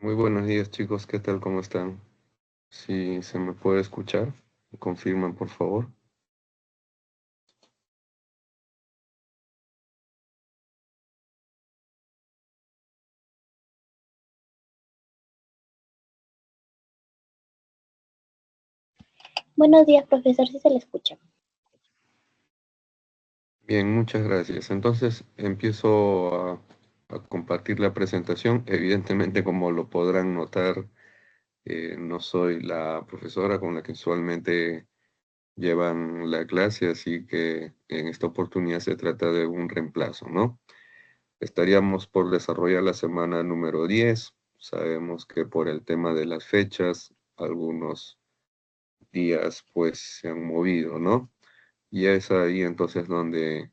Muy buenos días, chicos. ¿Qué tal? ¿Cómo están? Si se me puede escuchar, confirman, por favor. Buenos días, profesor, si se le escucha. Bien, muchas gracias. Entonces, empiezo a compartir la presentación. Evidentemente, como lo podrán notar, no soy la profesora con la que usualmente llevan la clase, así que en esta oportunidad se trata de un reemplazo, ¿no? Estaríamos por desarrollar la semana número 10. Sabemos que por el tema de las fechas, algunos días pues se han movido, ¿no? Y es ahí entonces donde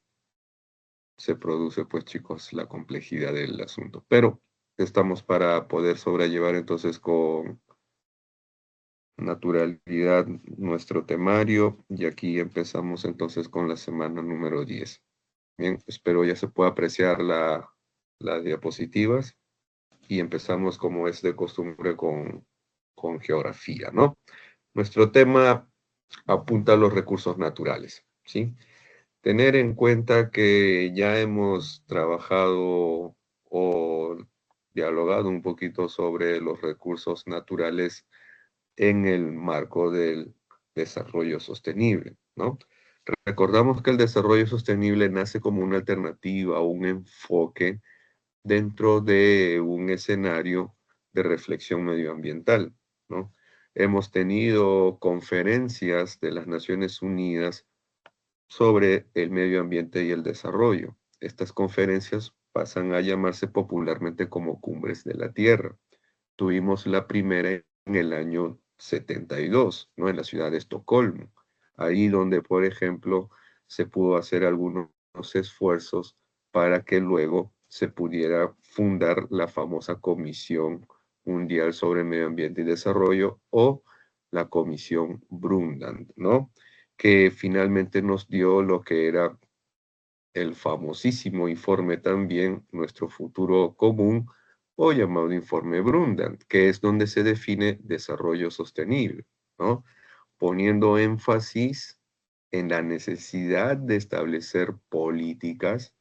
se produce pues chicos la complejidad del asunto. Pero estamos para poder sobrellevar entonces con naturalidad nuestro temario y aquí empezamos entonces con la semana número 10. Bien, espero ya se pueda apreciar las diapositivas y empezamos como es de costumbre con geografía, ¿no? Nuestro tema apunta a los recursos naturales, ¿sí? Tener en cuenta que ya hemos trabajado o dialogado un poquito sobre los recursos naturales en el marco del desarrollo sostenible, ¿no? Recordamos que el desarrollo sostenible nace como una alternativa, un enfoque dentro de un escenario de reflexión medioambiental, ¿no? Hemos tenido conferencias de las Naciones Unidas sobre el medio ambiente y el desarrollo. Estas conferencias pasan a llamarse popularmente como cumbres de la Tierra. Tuvimos la primera en el año 72, ¿no? En la ciudad de Estocolmo, ahí donde, por ejemplo, se pudo hacer algunos esfuerzos para que luego se pudiera fundar la famosa Comisión Mundial sobre Medio Ambiente y Desarrollo o la Comisión Brundtland, ¿no? Que finalmente nos dio lo que era el famosísimo informe también, Nuestro Futuro Común, o llamado informe Brundtland, que es donde se define desarrollo sostenible, ¿no? Poniendo énfasis en la necesidad de establecer políticas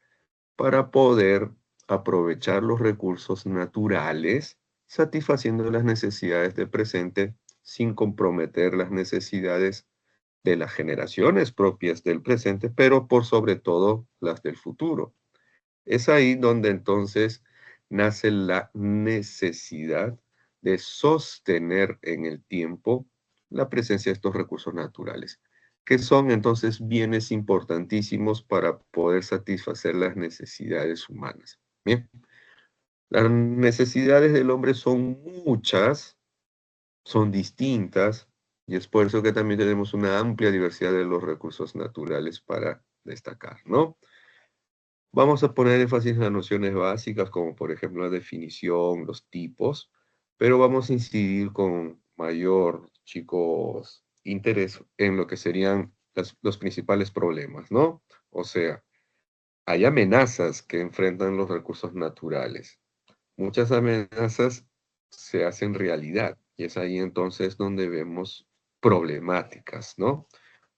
para poder aprovechar los recursos naturales, satisfaciendo las necesidades del presente sin comprometer las necesidades de las generaciones propias del presente, pero por sobre todo las del futuro. Es ahí donde entonces nace la necesidad de sostener en el tiempo la presencia de estos recursos naturales, que son entonces bienes importantísimos para poder satisfacer las necesidades humanas. Bien, las necesidades del hombre son muchas, son distintas, y es por eso que también tenemos una amplia diversidad de los recursos naturales para destacar, ¿no? Vamos a poner énfasis en las nociones básicas, como por ejemplo la definición, los tipos, pero vamos a incidir con mayor, chicos, interés en lo que serían los principales problemas, ¿no? O sea, hay amenazas que enfrentan los recursos naturales. Muchas amenazas se hacen realidad y es ahí entonces donde vemos problemáticas, ¿no?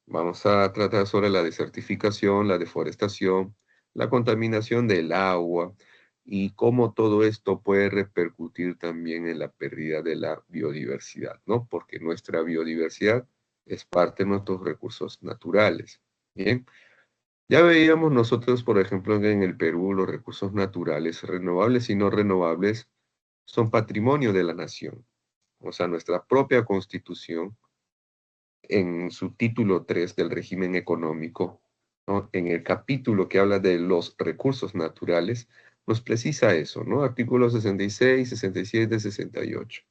Vamos a tratar sobre la desertificación, la deforestación, la contaminación del agua y cómo todo esto puede repercutir también en la pérdida de la biodiversidad, ¿no? Porque nuestra biodiversidad es parte de nuestros recursos naturales. Bien, ya veíamos nosotros, por ejemplo, que en el Perú los recursos naturales, renovables y no renovables, son patrimonio de la nación. O sea, nuestra propia constitución en su título 3 del régimen económico, ¿no? En el capítulo que habla de los recursos naturales, nos precisa eso, ¿no? Artículos 66, 67, 68.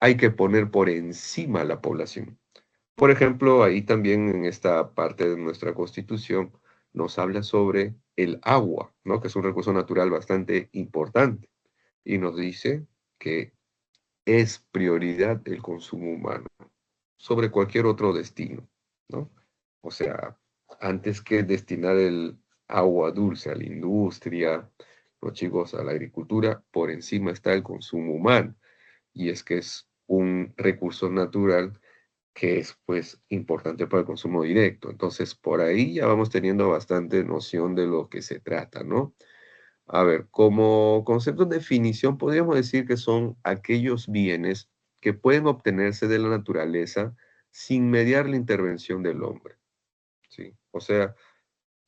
Hay que poner por encima la población. Por ejemplo, ahí también en esta parte de nuestra constitución nos habla sobre el agua, ¿no? Que es un recurso natural bastante importante. Y nos dice que es prioridad el consumo humano sobre cualquier otro destino, ¿no? O sea, antes que destinar el agua dulce a la industria No, chicos, a la agricultura por encima está el consumo humano. Y es que es un recurso natural que es pues importante para el consumo directo. Entonces, por ahí ya vamos teniendo bastante noción de lo que se trata, ¿no? A ver, como concepto de definición, podríamos decir que son aquellos bienes que pueden obtenerse de la naturaleza sin mediar la intervención del hombre, ¿sí? O sea,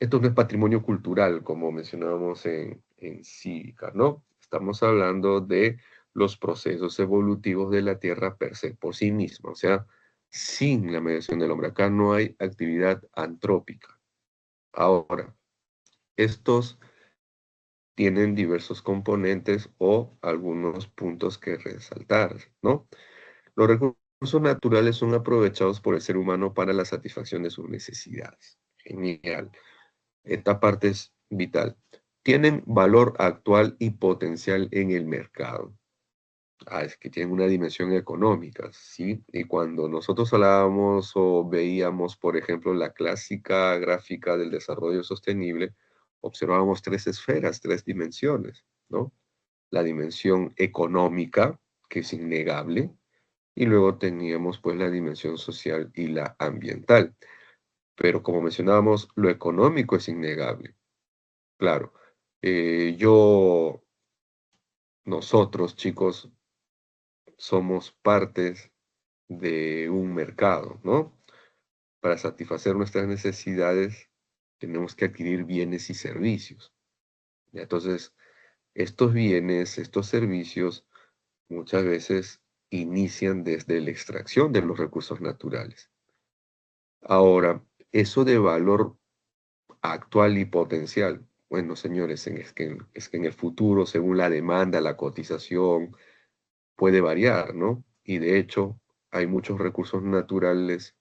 esto no es patrimonio cultural, como mencionábamos en cívica, ¿no? Estamos hablando de los procesos evolutivos de la Tierra per se, por sí misma, o sea, sin la mediación del hombre. Acá no hay actividad antrópica. Ahora, estos tienen diversos componentes o algunos puntos que resaltar, ¿no? Los recursos naturales son aprovechados por el ser humano para la satisfacción de sus necesidades. Genial. Esta parte es vital. Tienen valor actual y potencial en el mercado. Es que tienen una dimensión económica, ¿sí? Y cuando nosotros hablábamos o veíamos, por ejemplo, la clásica gráfica del desarrollo sostenible, observábamos tres esferas, tres dimensiones, ¿no? La dimensión económica, que es innegable, y luego teníamos pues la dimensión social y la ambiental. Pero como mencionábamos, lo económico es innegable. Claro, yo, nosotros, chicos, somos partes de un mercado, ¿no? Para satisfacer nuestras necesidades tenemos que adquirir bienes y servicios. Entonces, estos bienes, estos servicios, muchas veces inician desde la extracción de los recursos naturales. Ahora, eso de valor actual y potencial. Bueno, señores, es que en el futuro, según la demanda, la cotización, puede variar, ¿no? Y de hecho, hay muchos recursos naturales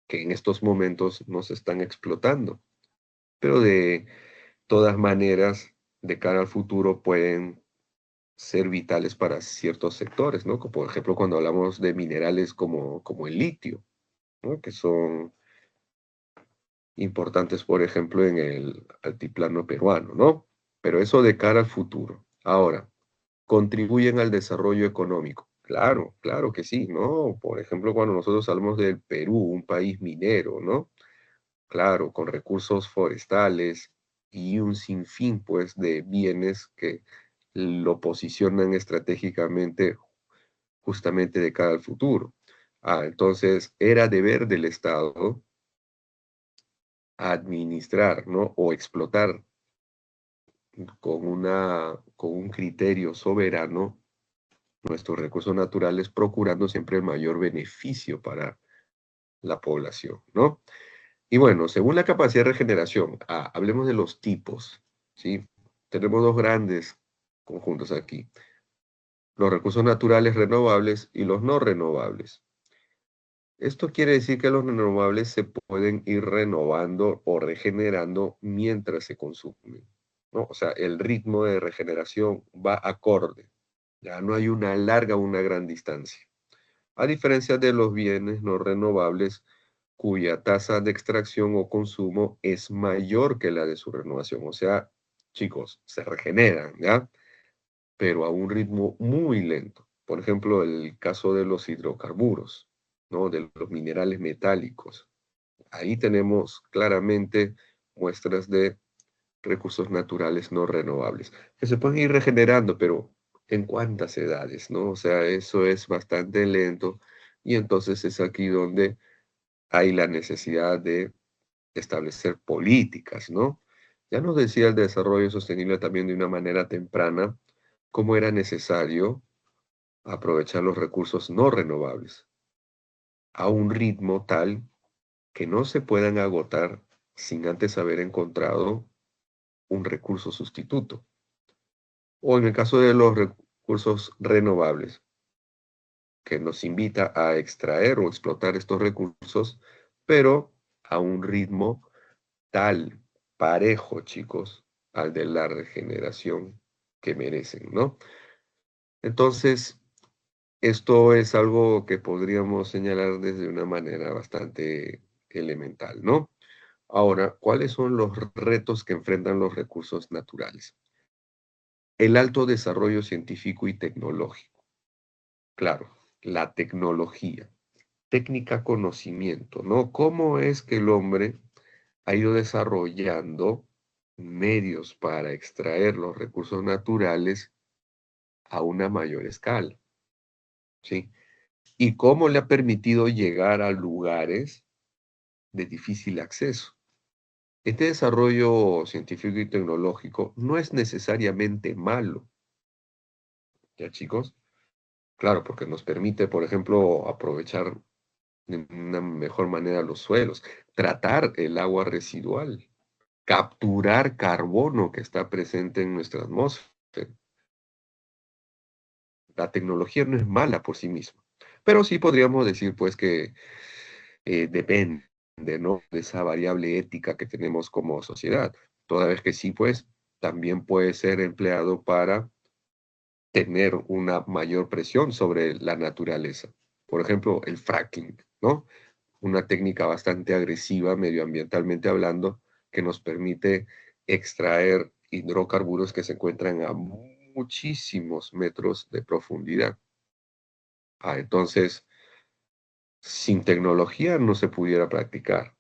que en estos momentos no se están explotando, pero de todas maneras, de cara al futuro, pueden ser vitales para ciertos sectores, ¿no? Como por ejemplo, cuando hablamos de minerales como el litio, ¿no? Que son importantes, por ejemplo, en el altiplano peruano, ¿no? Pero eso de cara al futuro. Ahora, ¿contribuyen al desarrollo económico? Claro, claro que sí, ¿no? Por ejemplo, cuando nosotros hablamos del Perú, un país minero, ¿no? Claro, con recursos forestales y un sinfín, pues, de bienes que lo posicionan estratégicamente justamente de cara al futuro. Entonces, era deber del Estado administrar, ¿no? O explotar con un criterio soberano nuestros recursos naturales, procurando siempre el mayor beneficio para la población, ¿no? Y bueno, según la capacidad de regeneración, hablemos de los tipos, ¿sí? Tenemos dos grandes conjuntos aquí, los recursos naturales renovables y los no renovables. Esto quiere decir que los renovables se pueden ir renovando o regenerando mientras se consumen, ¿no? O sea, el ritmo de regeneración va acorde, ya no hay una larga o una gran distancia. A diferencia de los bienes no renovables, cuya tasa de extracción o consumo es mayor que la de su renovación. O sea, chicos, se regeneran, ¿ya? Pero a un ritmo muy lento. Por ejemplo, el caso de los hidrocarburos, ¿no? De los minerales metálicos. Ahí tenemos claramente muestras de recursos naturales no renovables, que se pueden ir regenerando, pero ¿en cuántas edades, no? O sea, eso es bastante lento y entonces es aquí donde hay la necesidad de establecer políticas, ¿no? Ya nos decía el desarrollo sostenible también de una manera temprana cómo era necesario aprovechar los recursos no renovables a un ritmo tal que no se puedan agotar sin antes haber encontrado un recurso sustituto. O en el caso de los recursos renovables, que nos invita a extraer o explotar estos recursos, pero a un ritmo tal, parejo, chicos, al de la regeneración que merecen, ¿no? Entonces, esto es algo que podríamos señalar desde una manera bastante elemental, ¿no? Ahora, ¿cuáles son los retos que enfrentan los recursos naturales? el alto desarrollo científico y tecnológico. Claro, la tecnología, técnica, conocimiento, ¿no? ¿Cómo es que el hombre ha ido desarrollando medios para extraer los recursos naturales a una mayor escala? ¿Sí? Y cómo le ha permitido llegar a lugares de difícil acceso. Este desarrollo científico y tecnológico no es necesariamente malo, ¿ya chicos? Claro, porque nos permite, por ejemplo, aprovechar de una mejor manera los suelos, tratar el agua residual, capturar carbono que está presente en nuestra atmósfera. La tecnología no es mala por sí misma, pero sí podríamos decir pues que depende, ¿no? De esa variable ética que tenemos como sociedad. Toda vez que sí, pues también puede ser empleado para tener una mayor presión sobre la naturaleza. Por ejemplo, el fracking, ¿no? Una técnica bastante agresiva medioambientalmente hablando que nos permite extraer hidrocarburos que se encuentran a muchísimos metros de profundidad. Entonces, sin tecnología no se pudiera practicar,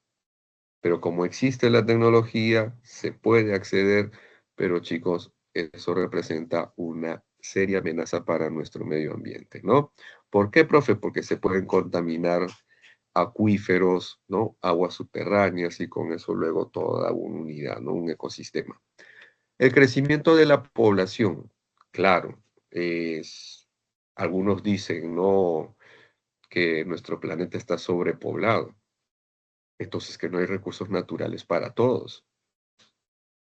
pero como existe la tecnología, se puede acceder, pero chicos, eso representa una seria amenaza para nuestro medio ambiente, ¿no? ¿Por qué, profe? Porque se pueden contaminar acuíferos, ¿no? Aguas subterráneas y con eso luego toda una unidad, ¿no? Un ecosistema. El crecimiento de la población, claro, algunos dicen, ¿no? Que nuestro planeta está sobrepoblado, entonces que no hay recursos naturales para todos.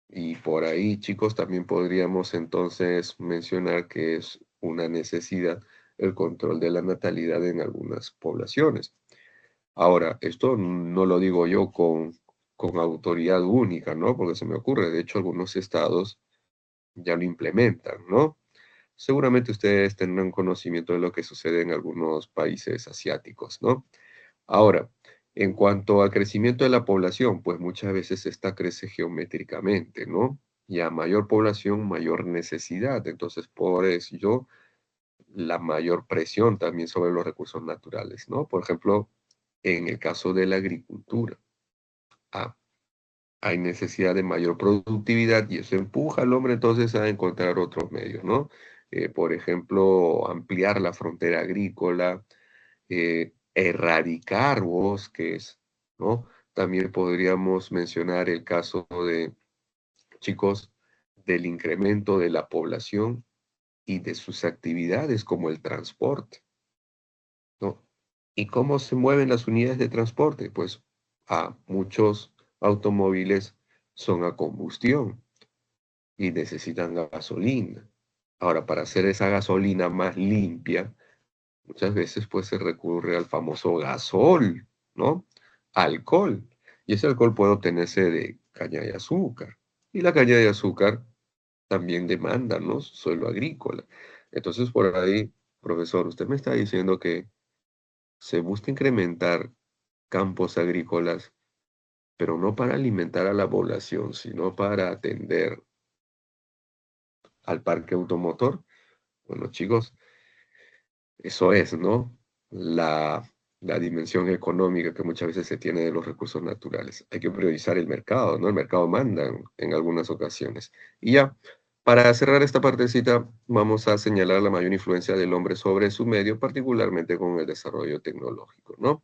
Y por ahí, chicos, también podríamos entonces mencionar que es una necesidad el control de la natalidad en algunas poblaciones. Ahora, esto no lo digo yo con autoridad única, ¿no? Porque se me ocurre, de hecho, algunos estados ya lo implementan, ¿no? Seguramente ustedes tendrán conocimiento de lo que sucede en algunos países asiáticos, ¿no? Ahora, en cuanto al crecimiento de la población, pues muchas veces esta crece geométricamente, ¿no? Y a mayor población, mayor necesidad. Entonces, por eso la mayor presión también sobre los recursos naturales, ¿no? Por ejemplo, en el caso de la agricultura, ah, hay necesidad de mayor productividad y eso empuja al hombre entonces a encontrar otros medios, ¿no? Por ejemplo, ampliar la frontera agrícola, erradicar bosques, ¿no? También podríamos mencionar el caso de, chicos, del incremento de la población y de sus actividades como el transporte, ¿no? ¿Y cómo se mueven las unidades de transporte? Pues muchos automóviles son a combustión y necesitan gasolina. Ahora, para hacer esa gasolina más limpia, muchas veces pues se recurre al famoso gasol, ¿no? Alcohol. Y ese alcohol puede obtenerse de caña de azúcar. Y la caña de azúcar también demanda, ¿no? Suelo agrícola. Entonces, por ahí, profesor, usted me está diciendo que se busca incrementar campos agrícolas, pero no para alimentar a la población, sino para atender al parque automotor. Bueno, chicos, eso es, ¿no? La dimensión económica que muchas veces se tiene de los recursos naturales. Hay que priorizar el mercado, ¿no? El mercado manda en algunas ocasiones. Y ya, para cerrar esta partecita, vamos a señalar la mayor influencia del hombre sobre su medio, particularmente con el desarrollo tecnológico, ¿no?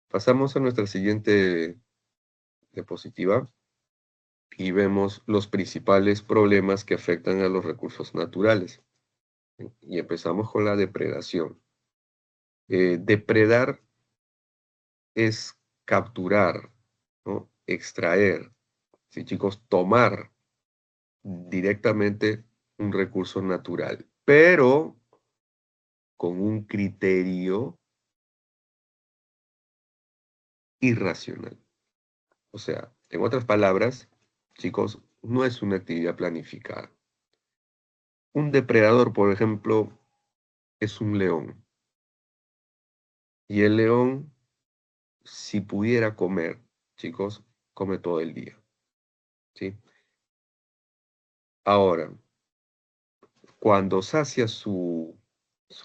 Pasamos a nuestra siguiente diapositiva y vemos los principales problemas que afectan a los recursos naturales. Y empezamos con la depredación. Depredar es capturar, ¿no? Extraer, sí, chicos, tomar directamente un recurso natural, pero con un criterio irracional. O sea, en otras palabras, chicos, no es una actividad planificada. Un depredador, por ejemplo, es un león. Y el león, si pudiera comer, chicos, come todo el día, ¿sí? Ahora, cuando sacia su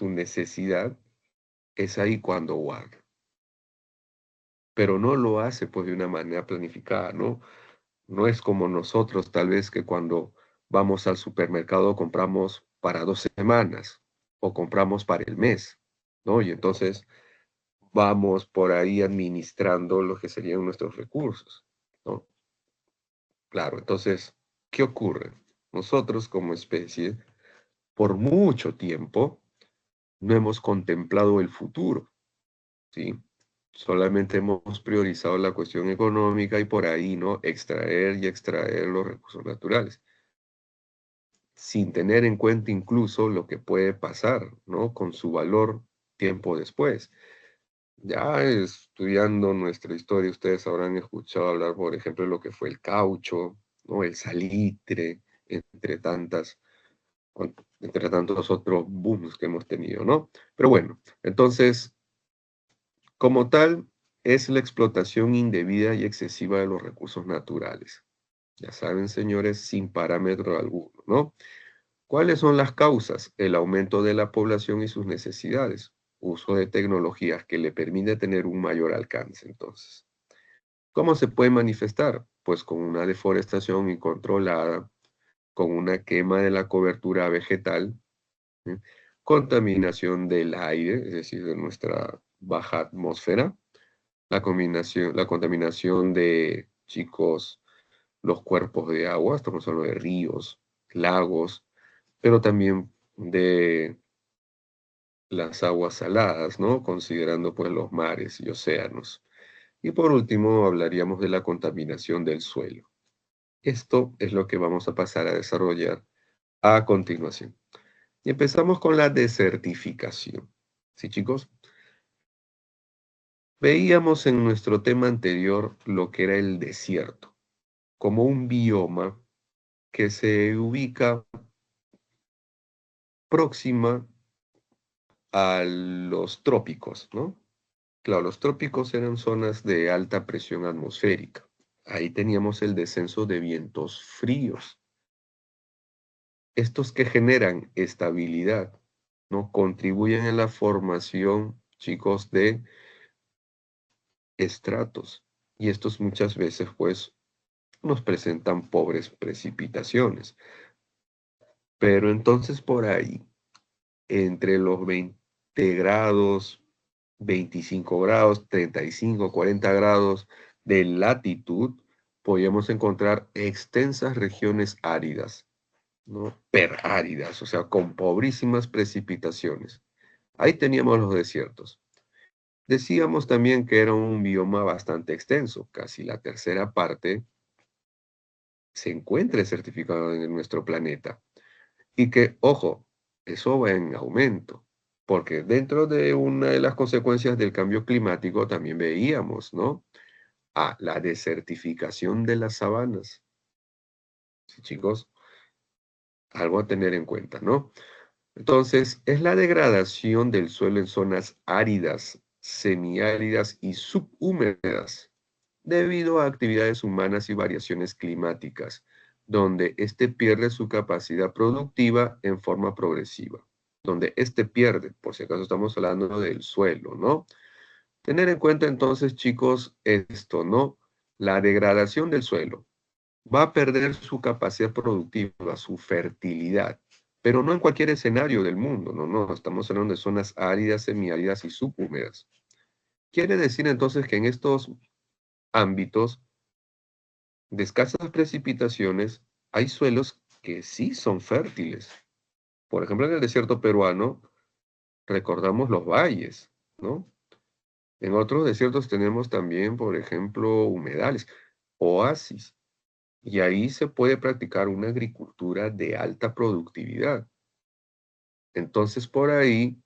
necesidad, es ahí cuando guarda. Pero no lo hace pues de una manera planificada, ¿no? No es como nosotros tal vez que cuando vamos al supermercado compramos para 2 semanas o compramos para el mes, ¿no? Y entonces vamos por ahí administrando lo que serían nuestros recursos, ¿no? Claro, entonces, ¿qué ocurre? Nosotros como especie, por mucho tiempo, no hemos contemplado el futuro, ¿sí? Solamente hemos priorizado la cuestión económica y por ahí, ¿no? Extraer y extraer los recursos naturales, sin tener en cuenta incluso lo que puede pasar, ¿no? Con su valor tiempo después. Ya estudiando nuestra historia, ustedes habrán escuchado hablar, por ejemplo, de lo que fue el caucho, ¿no? El salitre, entre tantas, entre tantos otros booms que hemos tenido, ¿no? Pero bueno, entonces, como tal, es la explotación indebida y excesiva de los recursos naturales. Ya saben, señores, sin parámetro alguno, ¿no? ¿Cuáles son las causas? El aumento de la población y sus necesidades. Uso de tecnologías que le permite tener un mayor alcance, entonces. ¿Cómo se puede manifestar? Pues con una deforestación incontrolada, con una quema de la cobertura vegetal, ¿sí? Contaminación del aire, es decir, de nuestra baja atmósfera, la contaminación de, chicos, los cuerpos de agua, estamos hablando de ríos, lagos, pero también de las aguas saladas, ¿no? Considerando pues los mares y océanos. Y por último, hablaríamos de la contaminación del suelo. Esto es lo que vamos a pasar a desarrollar a continuación. Y empezamos con la desertificación. ¿Sí, chicos? Veíamos en nuestro tema anterior lo que era el desierto, como un bioma que se ubica próxima a los trópicos, ¿no? Claro, los trópicos eran zonas de alta presión atmosférica. Ahí teníamos el descenso de vientos fríos. Estos que generan estabilidad, ¿no? Contribuyen en la formación, chicos, de estratos. Y estos muchas veces, pues, nos presentan pobres precipitaciones. Pero entonces por ahí, entre los 20 grados, 25 grados, 35, 40 grados de latitud, podíamos encontrar extensas regiones áridas, ¿no? Peráridas, o sea, con pobrísimas precipitaciones. Ahí teníamos los desiertos. Decíamos también que era un bioma bastante extenso, casi la tercera parte se encuentra certificado en nuestro planeta. Y que, ojo, eso va en aumento, porque dentro de una de las consecuencias del cambio climático también veíamos, ¿no? La desertificación de las sabanas. Sí, chicos, algo a tener en cuenta, ¿no? Entonces, es la degradación del suelo en zonas áridas, semiáridas y subhúmedas, debido a actividades humanas y variaciones climáticas, donde éste pierde su capacidad productiva en forma progresiva. Donde éste pierde, por si acaso estamos hablando del suelo, ¿no? Tener en cuenta entonces, chicos, esto, ¿no? La degradación del suelo va a perder su capacidad productiva, su fertilidad, pero no en cualquier escenario del mundo, no, no, estamos hablando de zonas áridas, semiáridas y subhúmedas. Quiere decir entonces que en estos ámbitos de escasas precipitaciones hay suelos que sí son fértiles. Por ejemplo, en el desierto peruano recordamos los valles, ¿no? En otros desiertos tenemos también, por ejemplo, humedales, oasis. Y ahí se puede practicar una agricultura de alta productividad. Entonces, por ahí,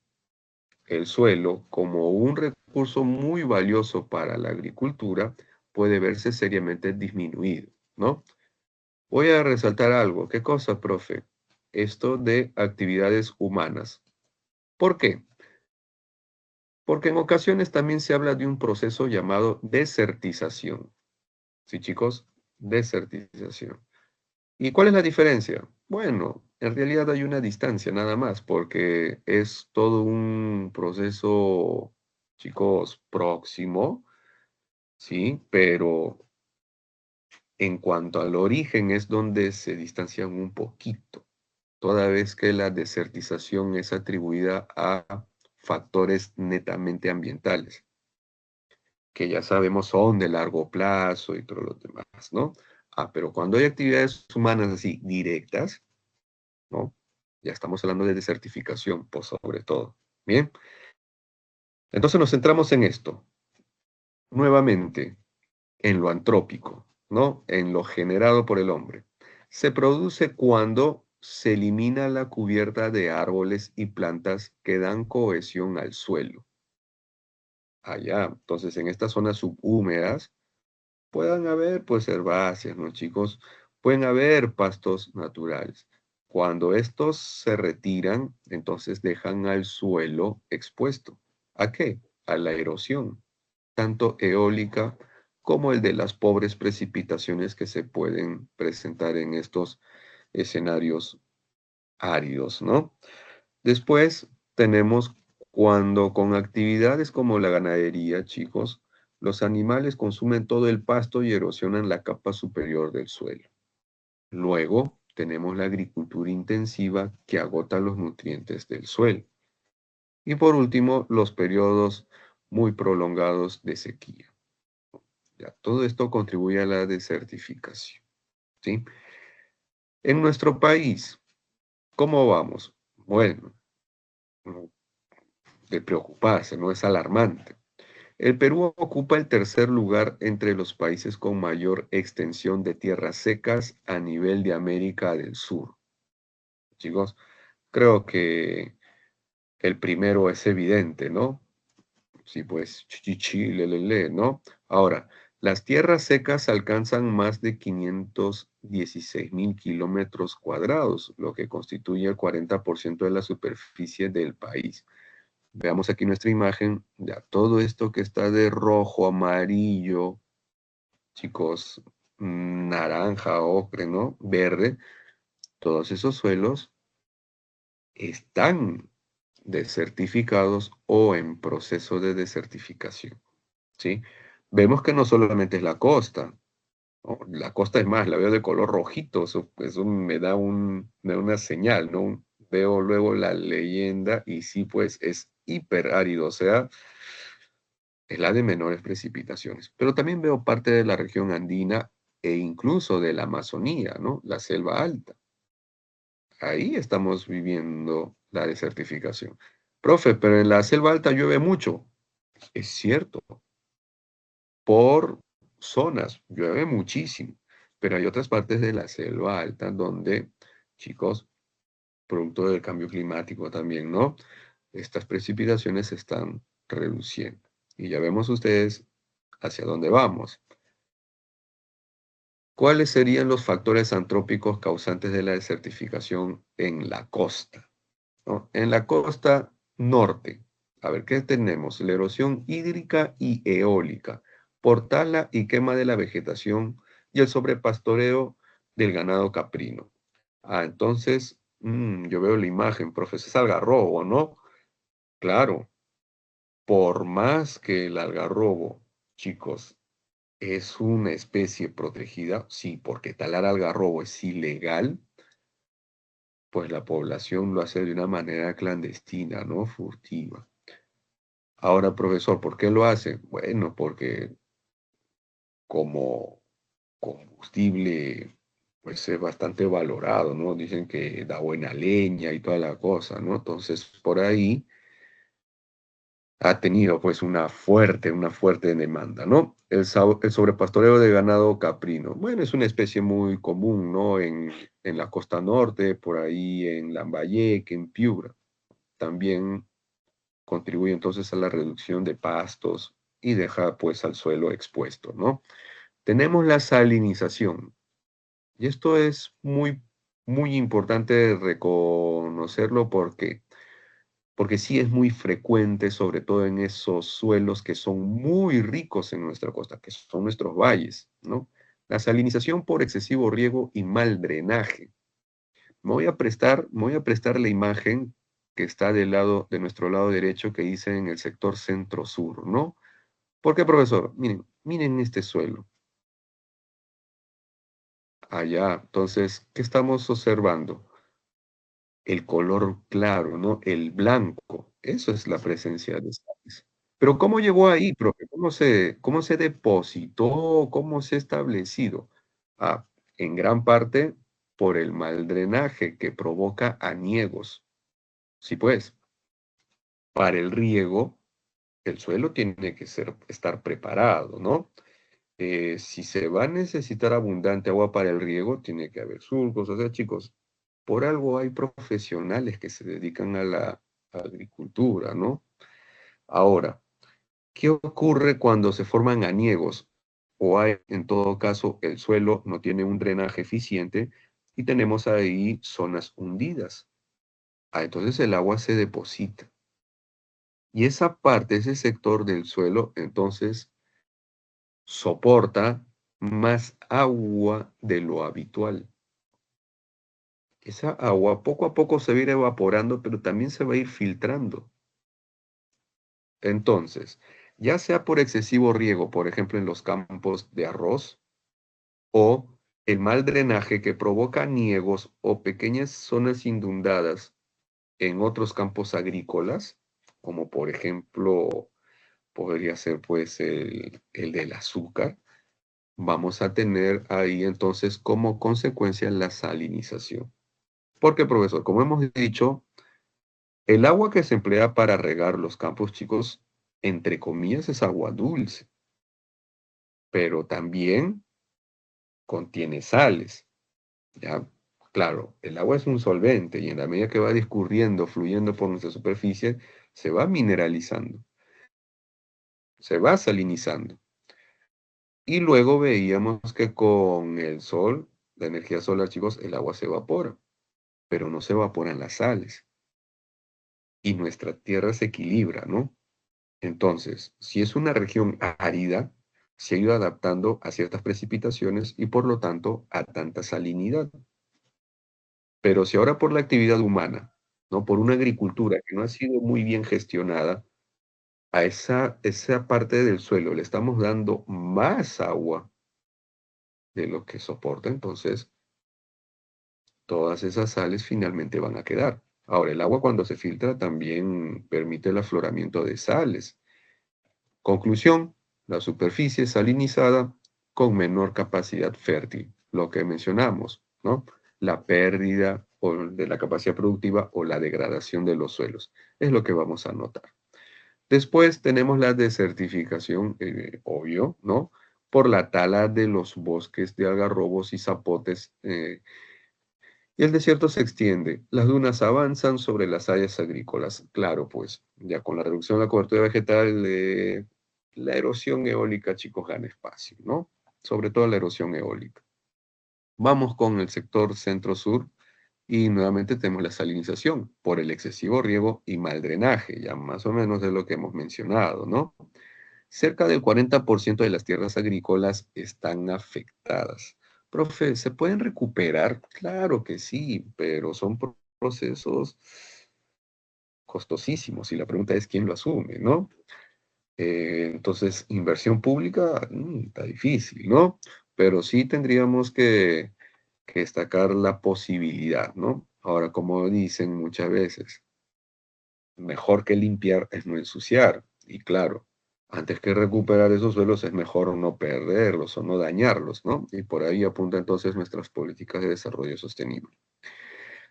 el suelo, como un recurso muy valioso para la agricultura, puede verse seriamente disminuido, ¿no? Voy a resaltar algo. ¿Qué cosa, profe? Esto de actividades humanas. ¿Por qué? Porque en ocasiones también se habla de un proceso llamado desertización. ¿Sí, chicos? Desertización. ¿Y cuál es la diferencia? Bueno, En realidad hay una distancia nada más, porque es todo un proceso, chicos, próximo, ¿sí? Pero en cuanto al origen es donde se distancian un poquito, toda vez que la desertización es atribuida a factores netamente ambientales, que ya sabemos son de largo plazo y todo lo demás, ¿no? Pero cuando hay actividades humanas así directas, ¿no? Ya estamos hablando de desertificación, por sobre todo. Bien, entonces nos centramos en esto, nuevamente, en lo antrópico, ¿no? En lo generado por el hombre. Se produce cuando se elimina la cubierta de árboles y plantas que dan cohesión al suelo. Allá, entonces en estas zonas subhúmedas puedan haber pues herbáceas, ¿no, chicos? Pueden haber pastos naturales. Cuando estos se retiran, entonces dejan al suelo expuesto. ¿A qué? A la erosión, tanto eólica como el de las pobres precipitaciones que se pueden presentar en estos escenarios áridos, ¿no? Después tenemos cuando con actividades como la ganadería, chicos, los animales consumen todo el pasto y erosionan la capa superior del suelo. Luego tenemos la agricultura intensiva que agota los nutrientes del suelo. Y por último, los periodos muy prolongados de sequía. Ya, todo esto contribuye a la desertificación, ¿sí? En nuestro país, ¿cómo vamos? Bueno, no, de preocuparse, no es alarmante. El Perú ocupa el tercer lugar entre los países con mayor extensión de tierras secas a nivel de América del Sur. Chicos, creo que el primero es evidente, ¿no? Sí, pues, chichichi, lelele, ¿no? Ahora, las tierras secas alcanzan más de 516.000 kilómetros cuadrados, lo que constituye el 40% de la superficie del país. Veamos aquí nuestra imagen, ya todo esto que está de rojo, amarillo, chicos, naranja, ocre, ¿no? Verde, todos esos suelos están desertificados o en proceso de desertificación, ¿sí? Vemos que no solamente es la costa, ¿no? La costa es más, la veo de color rojito, eso me da una señal, ¿no? Veo luego la leyenda y sí, pues es hiperárido, o sea, es la de menores precipitaciones. Pero también veo parte de la región andina e incluso de la Amazonía, ¿no? La selva alta. Ahí estamos viviendo la desertificación. Profe, pero en la selva alta llueve mucho. Es cierto, por zonas llueve muchísimo, pero hay otras partes de la selva alta donde, chicos, producto del cambio climático también, ¿no? Estas precipitaciones se están reduciendo. Y ya vemos ustedes hacia dónde vamos. ¿Cuáles serían los factores antrópicos causantes de la desertificación en la costa? ¿No? En la costa norte, a ver, ¿qué tenemos? La erosión hídrica y eólica, por tala y quema de la vegetación y el sobrepastoreo del ganado caprino. Entonces, yo veo la imagen, profesor, es algarrobo, ¿no? Claro, por más que el algarrobo, chicos, es una especie protegida, sí, porque talar algarrobo es ilegal, pues la población lo hace de una manera clandestina, ¿no? Furtiva. Ahora, profesor, ¿por qué lo hace? Bueno, porque como combustible, pues es bastante valorado, ¿no? Dicen que da buena leña y toda la cosa, ¿no? Entonces, por ahí ha tenido pues una fuerte demanda, ¿no? El sobrepastoreo de ganado caprino. Bueno, es una especie muy común, ¿no? En la costa norte, por ahí en Lambayeque, en Piura. También contribuye entonces a la reducción de pastos y deja pues al suelo expuesto, ¿no? Tenemos la salinización. Y esto es muy importante reconocerlo porque sí es muy frecuente, sobre todo en esos suelos que son muy ricos en nuestra costa, que son nuestros valles, ¿no? La salinización por excesivo riego y mal drenaje. me voy a prestar la imagen que está de nuestro lado derecho, que dice en el sector centro-sur, ¿no? ¿Por qué, profesor? Miren este suelo. Allá, entonces, ¿qué estamos observando? El color claro, ¿no? El blanco. Eso es la presencia de sales. Pero ¿cómo llegó ahí, profe? ¿Cómo se depositó? ¿Cómo se ha establecido? Ah, en gran parte por el mal drenaje que provoca aniegos. Sí, pues, para el riego, el suelo tiene que estar preparado, ¿no? Si se va a necesitar abundante agua para el riego, tiene que haber surcos. O sea, chicos, por algo hay profesionales que se dedican a la agricultura, ¿no? Ahora, ¿qué ocurre cuando se forman aniegos? O hay, en todo caso, el suelo no tiene un drenaje eficiente y tenemos ahí zonas hundidas. Ah, entonces el agua se deposita. Y esa parte, ese sector del suelo, entonces, soporta más agua de lo habitual. Esa agua poco a poco se va a ir evaporando, pero también se va a ir filtrando. Entonces, ya sea por excesivo riego, por ejemplo, en los campos de arroz, o el mal drenaje que provoca niegos o pequeñas zonas inundadas en otros campos agrícolas, como por ejemplo podría ser pues el del azúcar, vamos a tener ahí entonces como consecuencia la salinización. Porque, profesor, como hemos dicho, el agua que se emplea para regar los campos, chicos, entre comillas, es agua dulce, pero también contiene sales. Ya, claro, el agua es un solvente y en la medida que va discurriendo, fluyendo por nuestra superficie, se va mineralizando, se va salinizando. Y luego veíamos que con el sol, la energía solar, chicos, el agua se evapora, pero no se evaporan las sales. Y nuestra tierra se equilibra, ¿no? Entonces, si es una región árida, se ha ido adaptando a ciertas precipitaciones y por lo tanto a tanta salinidad. Pero si ahora por la actividad humana, ¿no? Por una agricultura que no ha sido muy bien gestionada, a esa parte del suelo le estamos dando más agua de lo que soporta, entonces todas esas sales finalmente van a quedar. Ahora, el agua cuando se filtra también permite el afloramiento de sales. Conclusión, la superficie salinizada con menor capacidad fértil, lo que mencionamos, ¿no? La pérdida de la capacidad productiva o la degradación de los suelos. Es lo que vamos a notar. Después tenemos la desertificación, obvio, ¿no? Por la tala de los bosques de algarrobos y zapotes, y el desierto se extiende. Las dunas avanzan sobre las áreas agrícolas. Claro, pues, ya con la reducción de la cobertura vegetal, la erosión eólica, chicos, gana espacio, ¿no? Sobre todo la erosión eólica. Vamos con el sector centro-sur y nuevamente tenemos la salinización por el excesivo riego y mal drenaje, ya más o menos de lo que hemos mencionado, ¿no? Cerca del 40% de las tierras agrícolas están afectadas. Profe, ¿se pueden recuperar? Claro que sí, pero son procesos costosísimos y la pregunta es quién lo asume, ¿no? Entonces, inversión pública, está difícil, ¿no? Pero sí tendríamos que destacar la posibilidad, ¿no? Ahora, como dicen muchas veces, mejor que limpiar es no ensuciar. Y claro, antes que recuperar esos suelos es mejor no perderlos o no dañarlos, ¿no? Y por ahí apunta entonces nuestras políticas de desarrollo sostenible.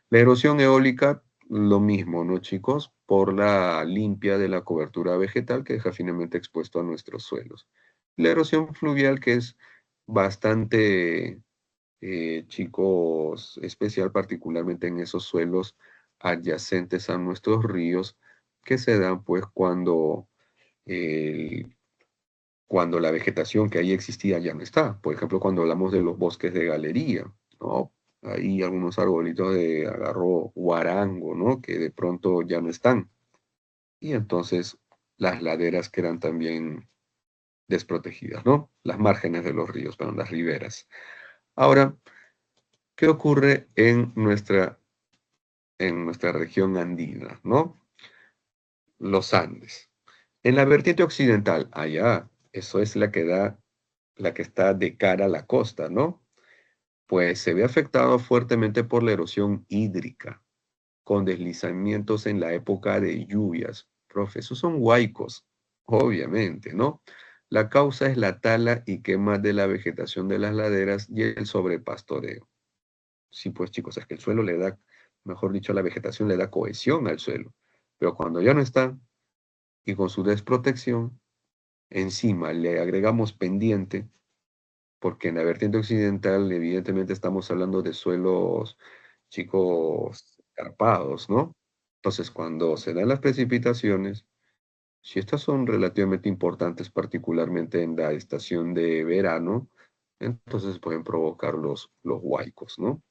La erosión eólica, lo mismo, ¿no, chicos? Por la limpia de la cobertura vegetal que deja finalmente expuesto a nuestros suelos. La erosión fluvial, que es bastante, chicos, especial, particularmente en esos suelos adyacentes a nuestros ríos, que se dan pues cuando la vegetación que ahí existía ya no está. Por ejemplo, cuando hablamos de los bosques de galería, ¿no? Hay algunos arbolitos de agarro guarango, ¿no? Que de pronto ya no están. Y entonces las laderas quedan también desprotegidas, ¿no? Las márgenes de los ríos, perdón, las riberas. Ahora, ¿qué ocurre en nuestra en nuestra región andina, ¿no? Los Andes. En la vertiente occidental, allá, eso es la que está de cara a la costa, ¿no? Pues se ve afectado fuertemente por la erosión hídrica, con deslizamientos en la época de lluvias. Profe, esos son huaicos, obviamente, ¿no? La causa es la tala y quema de la vegetación de las laderas y el sobrepastoreo. Sí, pues chicos, es que el suelo le da, mejor dicho, la vegetación le da cohesión al suelo. Pero cuando ya no está y con su desprotección, encima le agregamos pendiente, porque en la vertiente occidental evidentemente estamos hablando de suelos, chicos, escarpados, ¿no? Entonces, cuando se dan las precipitaciones, si estas son relativamente importantes, particularmente en la estación de verano, entonces pueden provocar los huaicos, ¿no?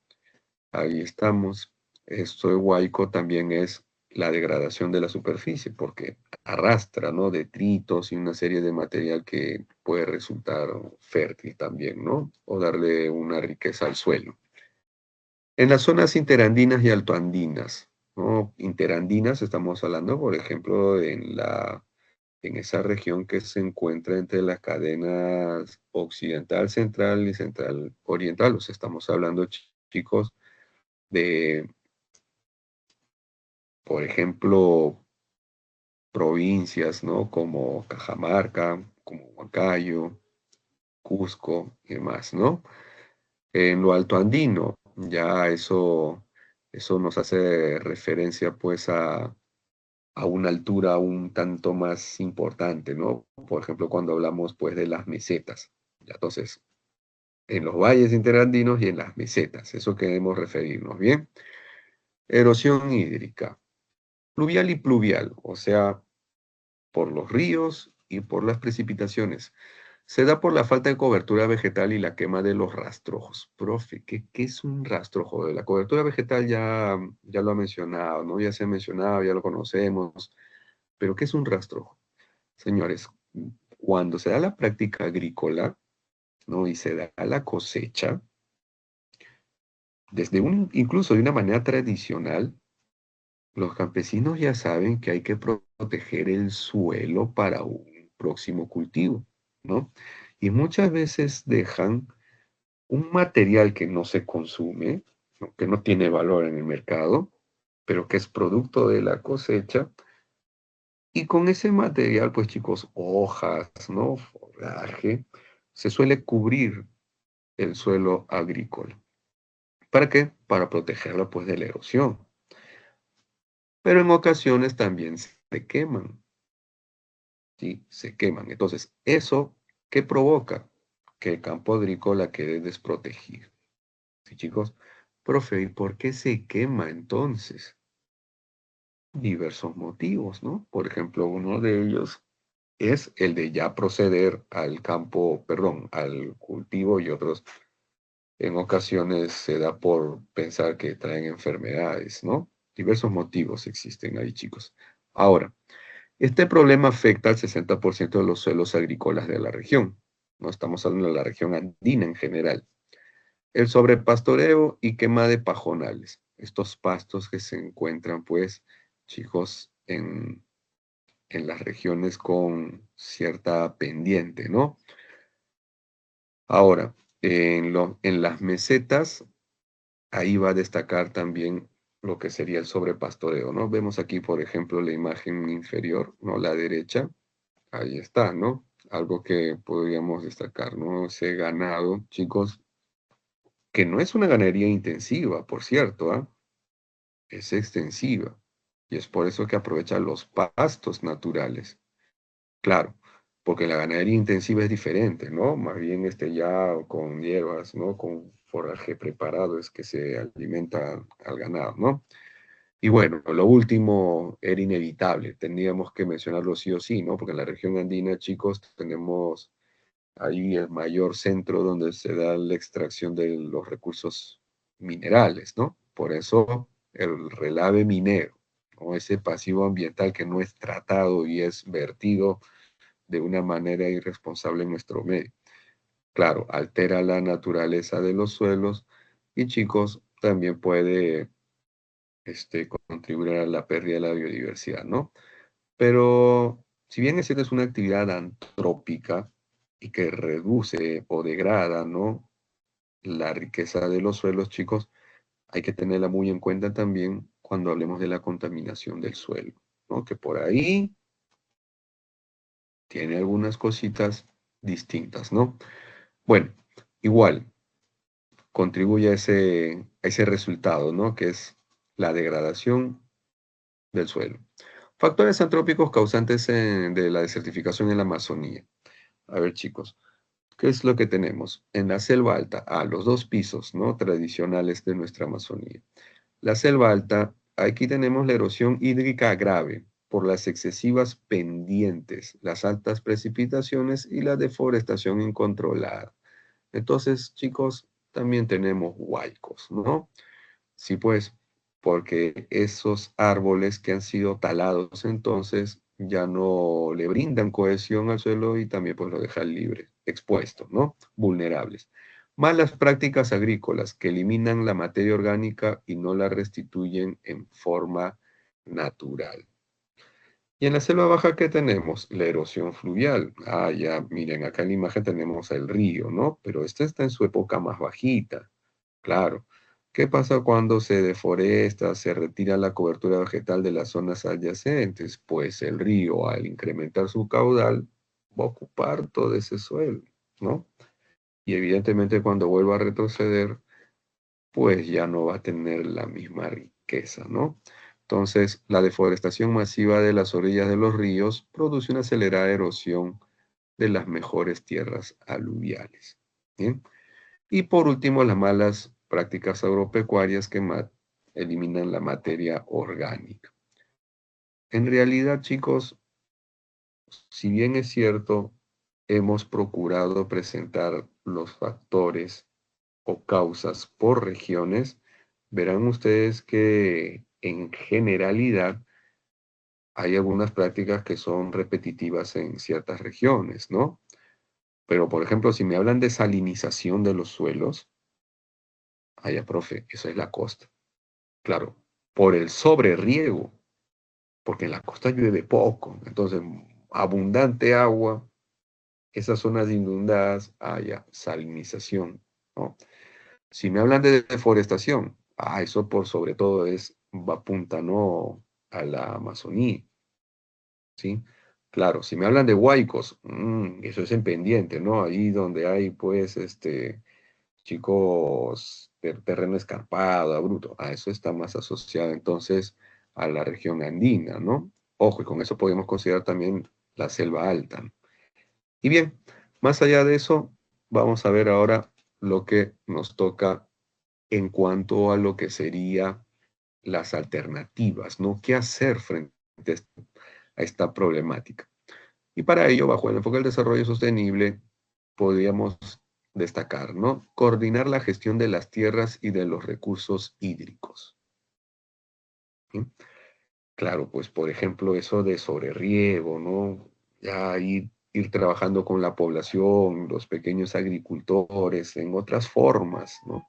Ahí estamos. Esto de huaico también es la degradación de la superficie, porque arrastra, ¿no? Detritos y una serie de material que puede resultar fértil también, ¿no? O darle una riqueza al suelo. En las zonas interandinas y altoandinas, ¿no? Interandinas estamos hablando, por ejemplo, en esa región que se encuentra entre las cadenas occidental, central y central oriental. O sea, estamos hablando, chicos, de, por ejemplo, provincias, ¿no? Como Cajamarca, como Huancayo, Cusco y demás, ¿no? En lo alto andino, ya eso nos hace referencia pues a una altura un tanto más importante, ¿no? Por ejemplo, cuando hablamos pues de las mesetas. Ya, entonces, en los valles interandinos y en las mesetas, eso queremos referirnos, ¿bien? Erosión hídrica, fluvial y pluvial, o sea, por los ríos y por las precipitaciones. Se da por la falta de cobertura vegetal y la quema de los rastrojos. Profe, ¿qué es un rastrojo? De la cobertura vegetal ya lo ha mencionado, ¿no? Ya se ha mencionado, ya lo conocemos. Pero ¿qué es un rastrojo? Señores, cuando se da la práctica agrícola, ¿no? Y se da la cosecha, incluso de una manera tradicional, los campesinos ya saben que hay que proteger el suelo para un próximo cultivo, ¿no? Y muchas veces dejan un material que no se consume, ¿no? Que no tiene valor en el mercado, pero que es producto de la cosecha. Y con ese material, pues chicos, hojas, ¿no? Forraje, se suele cubrir el suelo agrícola. ¿Para qué? Para protegerlo, pues, de la erosión. Pero en ocasiones también se queman, ¿sí? Se queman. Entonces, ¿eso qué provoca? Que el campo agrícola quede desprotegido. ¿Sí, chicos? Profe, ¿y por qué se quema entonces? Diversos motivos, ¿no? Por ejemplo, uno de ellos es el de ya proceder al campo, perdón, al cultivo, y otros en ocasiones se da por pensar que traen enfermedades, ¿no? Diversos motivos existen ahí, chicos. Ahora, este problema afecta al 60% de los suelos agrícolas de la región. No estamos hablando de la región andina en general. El sobrepastoreo y quema de pajonales. Estos pastos que se encuentran, pues, chicos, en las regiones con cierta pendiente, ¿no? Ahora, en las mesetas, ahí va a destacar también lo que sería el sobrepastoreo, ¿no? Vemos aquí, por ejemplo, la imagen inferior, ¿no? La derecha, ahí está, ¿no? Algo que podríamos destacar, ¿no? Ese ganado, chicos, que no es una ganadería intensiva, por cierto, ¿ah? Es extensiva. Y es por eso que aprovecha los pastos naturales. Claro, porque la ganadería intensiva es diferente, ¿no? Más bien ya con hierbas, ¿no? Con forraje preparado es que se alimenta al ganado, ¿no? Y bueno, lo último era inevitable, teníamos que mencionarlo sí o sí, ¿no? Porque en la región andina, chicos, tenemos ahí el mayor centro donde se da la extracción de los recursos minerales, ¿no? Por eso el relave minero, ¿no? Ese pasivo ambiental que no es tratado y es vertido de una manera irresponsable en nuestro medio. Claro, altera la naturaleza de los suelos y chicos, también puede contribuir a la pérdida de la biodiversidad, ¿no? Pero si bien es cierto, es una actividad antrópica y que reduce o degrada, ¿no?, la riqueza de los suelos, chicos, hay que tenerla muy en cuenta también cuando hablemos de la contaminación del suelo, ¿no? Que por ahí tiene algunas cositas distintas, ¿no? Bueno, igual contribuye a ese resultado, ¿no? Que es la degradación del suelo. Factores antrópicos causantes de la desertificación en la Amazonía. A ver, chicos, ¿qué es lo que tenemos? En la selva alta, los dos pisos, ¿no?, tradicionales de nuestra Amazonía. La selva alta, aquí tenemos la erosión hídrica grave por las excesivas pendientes, las altas precipitaciones y la deforestación incontrolada. Entonces, chicos, también tenemos huaicos, ¿no? Sí, pues, porque esos árboles que han sido talados entonces ya no le brindan cohesión al suelo y también pues lo dejan libre, expuestos, ¿no? Vulnerables. Malas prácticas agrícolas que eliminan la materia orgánica y no la restituyen en forma natural. Y en la selva baja, ¿qué tenemos? La erosión fluvial. Ya, miren, acá en la imagen tenemos el río, ¿no? Pero este está en su época más bajita. Claro. ¿Qué pasa cuando se deforesta, se retira la cobertura vegetal de las zonas adyacentes? Pues el río, al incrementar su caudal, va a ocupar todo ese suelo, ¿no? Y evidentemente cuando vuelva a retroceder, pues ya no va a tener la misma riqueza, ¿no? Entonces, la deforestación masiva de las orillas de los ríos produce una acelerada erosión de las mejores tierras aluviales. ¿Bien? Y por último, las malas prácticas agropecuarias que eliminan la materia orgánica. En realidad, chicos, si bien es cierto, hemos procurado presentar los factores o causas por regiones, verán ustedes que en generalidad hay algunas prácticas que son repetitivas en ciertas regiones, ¿no? Pero, por ejemplo, si me hablan de salinización de los suelos, profe, eso es la costa. Claro, por el sobreriego, porque en la costa llueve poco, entonces abundante agua, esas zonas inundadas, salinización, ¿no? Si me hablan de deforestación, eso por sobre todo va apunta, ¿no?, a la Amazonía, ¿sí? Claro, si me hablan de huaicos, eso es en pendiente, ¿no? Ahí donde hay, pues, chicos, terreno escarpado, bruto, eso está más asociado entonces a la región andina, ¿no? Ojo, y con eso podemos considerar también la selva alta. Y bien, más allá de eso, vamos a ver ahora lo que nos toca en cuanto a lo que sería las alternativas, ¿no? ¿Qué hacer frente a esta problemática? Y para ello, bajo el enfoque del desarrollo sostenible, podríamos destacar, ¿no? Coordinar la gestión de las tierras y de los recursos hídricos. ¿Sí? Claro, pues por ejemplo, eso de sobreriego, ¿no? Ya ir trabajando con la población, los pequeños agricultores, en otras formas, ¿no?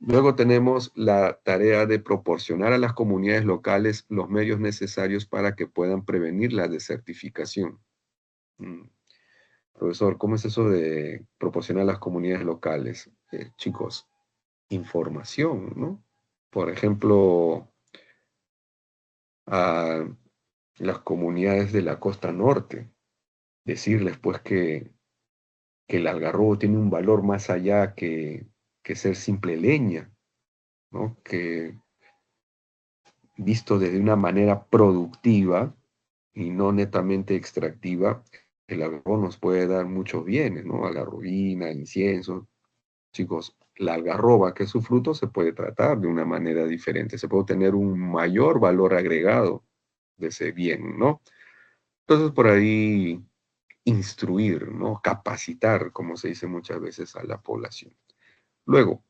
Luego tenemos la tarea de proporcionar a las comunidades locales los medios necesarios para que puedan prevenir la desertificación. Mm, Profesor, ¿cómo es eso de proporcionar a las comunidades locales? Chicos, información, ¿no? Por ejemplo, a las comunidades de la costa norte, decirles pues que el algarrobo tiene un valor más allá que ser simple leña, ¿no? Que visto desde una manera productiva y no netamente extractiva, el algarrobo nos puede dar muchos bienes, ¿no? Algarrobina, incienso. Chicos, la algarroba, que es su fruto, se puede tratar de una manera diferente, se puede tener un mayor valor agregado de ese bien, ¿no? Entonces, por ahí instruir, ¿no? Capacitar, como se dice muchas veces, a la población. Luego,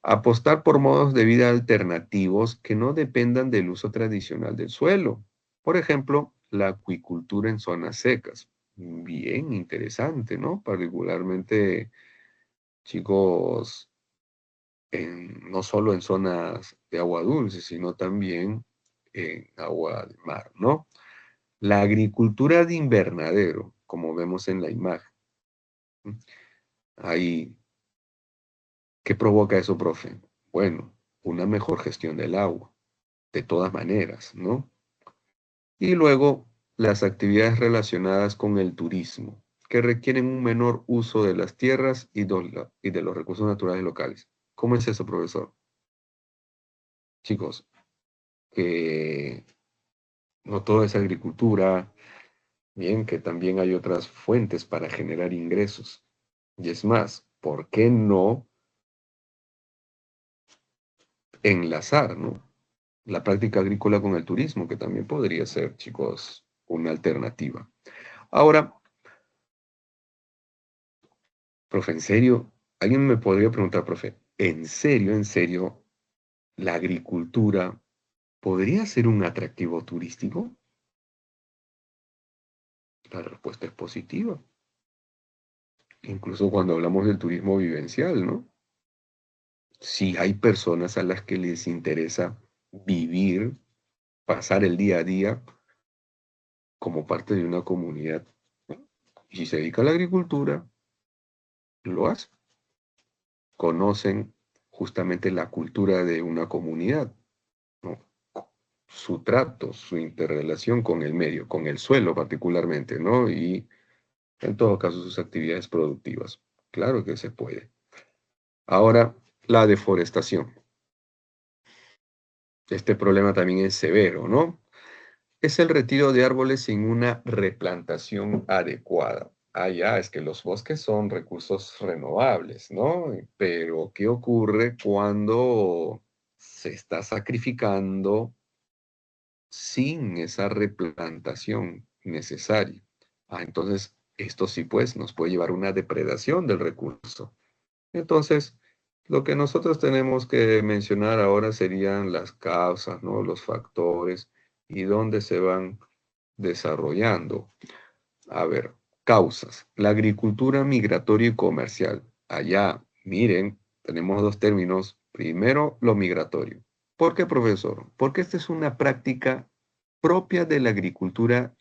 apostar por modos de vida alternativos que no dependan del uso tradicional del suelo. Por ejemplo, la acuicultura en zonas secas. Bien interesante, ¿no? Particularmente, chicos, no solo en zonas de agua dulce, sino también en agua de mar, ¿no? La agricultura de invernadero, como vemos en la imagen. Ahí, ¿qué provoca eso, profe? Bueno, una mejor gestión del agua, de todas maneras, ¿no? Y luego, las actividades relacionadas con el turismo, que requieren un menor uso de las tierras y de los recursos naturales locales. ¿Cómo es eso, profesor? Chicos, que no todo es agricultura, bien, que también hay otras fuentes para generar ingresos. Y es más, ¿por qué no enlazar, ¿no? La práctica agrícola con el turismo, que también podría ser, chicos, una alternativa. Ahora, profe, ¿en serio? ¿Alguien me podría preguntar, profe, en serio, la agricultura podría ser un atractivo turístico? La respuesta es positiva. Incluso cuando hablamos del turismo vivencial, ¿no? Si hay personas a las que les interesa vivir, pasar el día a día como parte de una comunidad, y si se dedica a la agricultura, lo hace. Conocen justamente la cultura de una comunidad, ¿no? Su trato, su interrelación con el medio, con el suelo particularmente, ¿no? Y en todo caso sus actividades productivas. Claro que se puede. Ahora, la deforestación. Este problema también es severo, ¿no? Es el retiro de árboles sin una replantación adecuada. Ah, ya, es que los bosques son recursos renovables, ¿no? Pero, ¿qué ocurre cuando se está sacrificando sin esa replantación necesaria? Ah, entonces, esto sí, pues, nos puede llevar a una depredación del recurso. Entonces, lo que nosotros tenemos que mencionar ahora serían las causas, ¿no? Los factores y dónde se van desarrollando. A ver, causas. La agricultura migratoria y comercial. Allá, miren, tenemos dos términos. Primero, lo migratorio. ¿Por qué, profesor? Porque esta es una práctica propia de la agricultura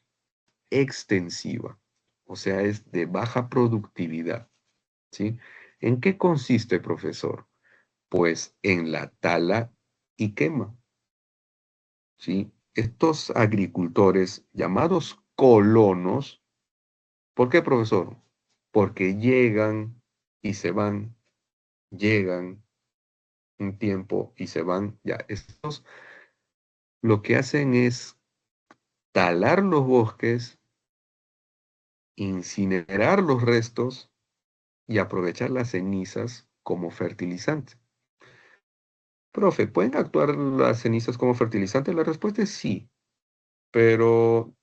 extensiva, o sea, es de baja productividad, ¿sí? ¿En qué consiste, profesor? Pues en la tala y quema, ¿sí? Estos agricultores llamados colonos, ¿por qué, profesor? Porque llegan y se van, llegan un tiempo y se van. Ya, estos lo que hacen es talar los bosques, incinerar los restos y aprovechar las cenizas como fertilizante. Profe, ¿pueden actuar las cenizas como fertilizante? La respuesta es sí, pero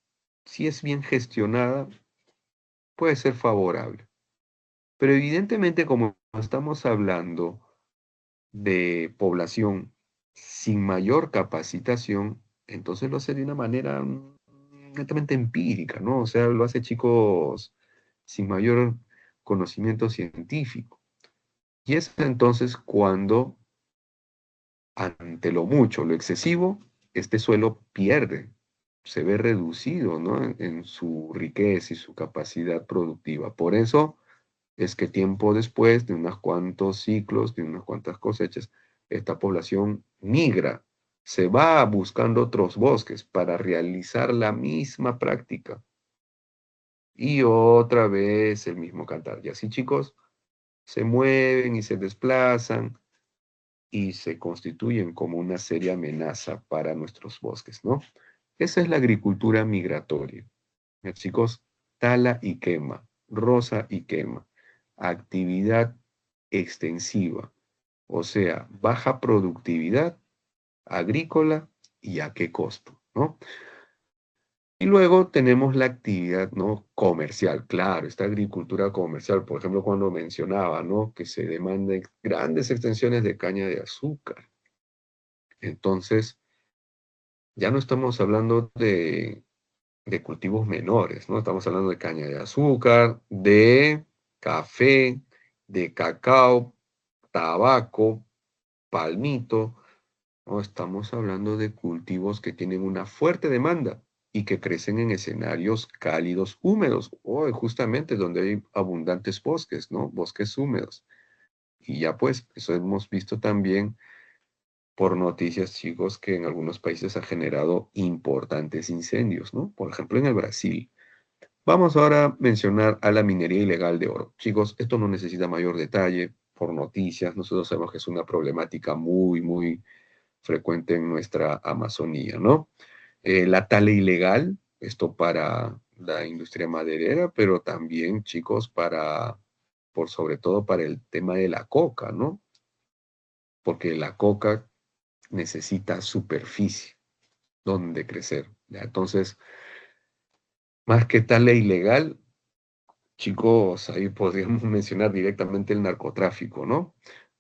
si es bien gestionada, puede ser favorable. Pero evidentemente, como estamos hablando de población sin mayor capacitación, entonces lo hace de una manera netamente empírica, ¿no? O sea, lo hace chicos sin mayor conocimiento científico. Y es entonces cuando, ante lo mucho, lo excesivo, este suelo pierde, se ve reducido, ¿no? En su riqueza y su capacidad productiva. Por eso es que tiempo después de unos cuantos ciclos, de unas cuantas cosechas, esta población migra, se va buscando otros bosques para realizar la misma práctica. Y otra vez el mismo cantar. Y así, chicos, se mueven y se desplazan y se constituyen como una seria amenaza para nuestros bosques, ¿no? Esa es la agricultura migratoria. Chicos, tala y quema, roza y quema, actividad extensiva, o sea, baja productividad agrícola y a qué costo, ¿no? Y luego tenemos la actividad, ¿no? Comercial, claro, esta agricultura comercial, por ejemplo, cuando mencionaba, ¿no? Que se demanden grandes extensiones de caña de azúcar. Entonces, ya no estamos hablando de cultivos menores, ¿no? Estamos hablando de caña de azúcar, de café, de cacao, tabaco, palmito, No, estamos hablando de cultivos que tienen una fuerte demanda y que crecen en escenarios cálidos húmedos, o justamente donde hay abundantes bosques, ¿no? Bosques húmedos. Y ya pues, eso hemos visto también por noticias, chicos, que en algunos países ha generado importantes incendios, ¿no? Por ejemplo, en el Brasil. Vamos ahora a mencionar a la minería ilegal de oro. Chicos, esto no necesita mayor detalle por noticias. Nosotros sabemos que es una problemática muy frecuente en nuestra Amazonía, ¿no? La tala ilegal, esto para la industria maderera, pero también, chicos, por sobre todo para el tema de la coca, ¿no? Porque la coca necesita superficie donde crecer, ¿ya? Entonces, más que tala ilegal, chicos, ahí podríamos mencionar directamente el narcotráfico, ¿no?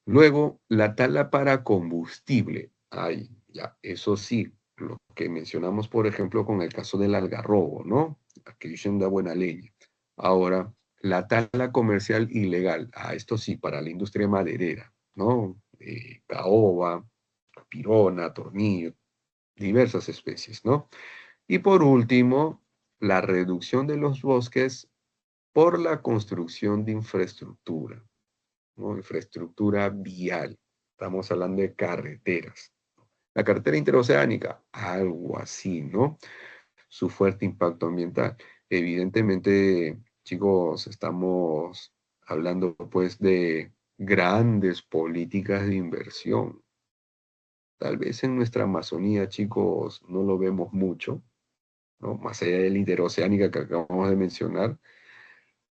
Luego, la tala para combustible. Ay, ya, eso sí, lo que mencionamos, por ejemplo, con el caso del algarrobo, ¿no? Aquí dicen da buena leña. Ahora, la tala comercial ilegal. Ah, esto sí, para la industria maderera, ¿no? Caoba, pirona, tornillo, diversas especies, ¿no? Y por último, la reducción de los bosques por la construcción de infraestructura, ¿no? Infraestructura vial. Estamos hablando de carreteras. La carretera interoceánica, algo así, ¿no? Su fuerte impacto ambiental. Evidentemente, chicos, estamos hablando pues de grandes políticas de inversión. Tal vez en nuestra Amazonía, chicos, no lo vemos mucho, ¿no? Más allá de la interoceánica que acabamos de mencionar,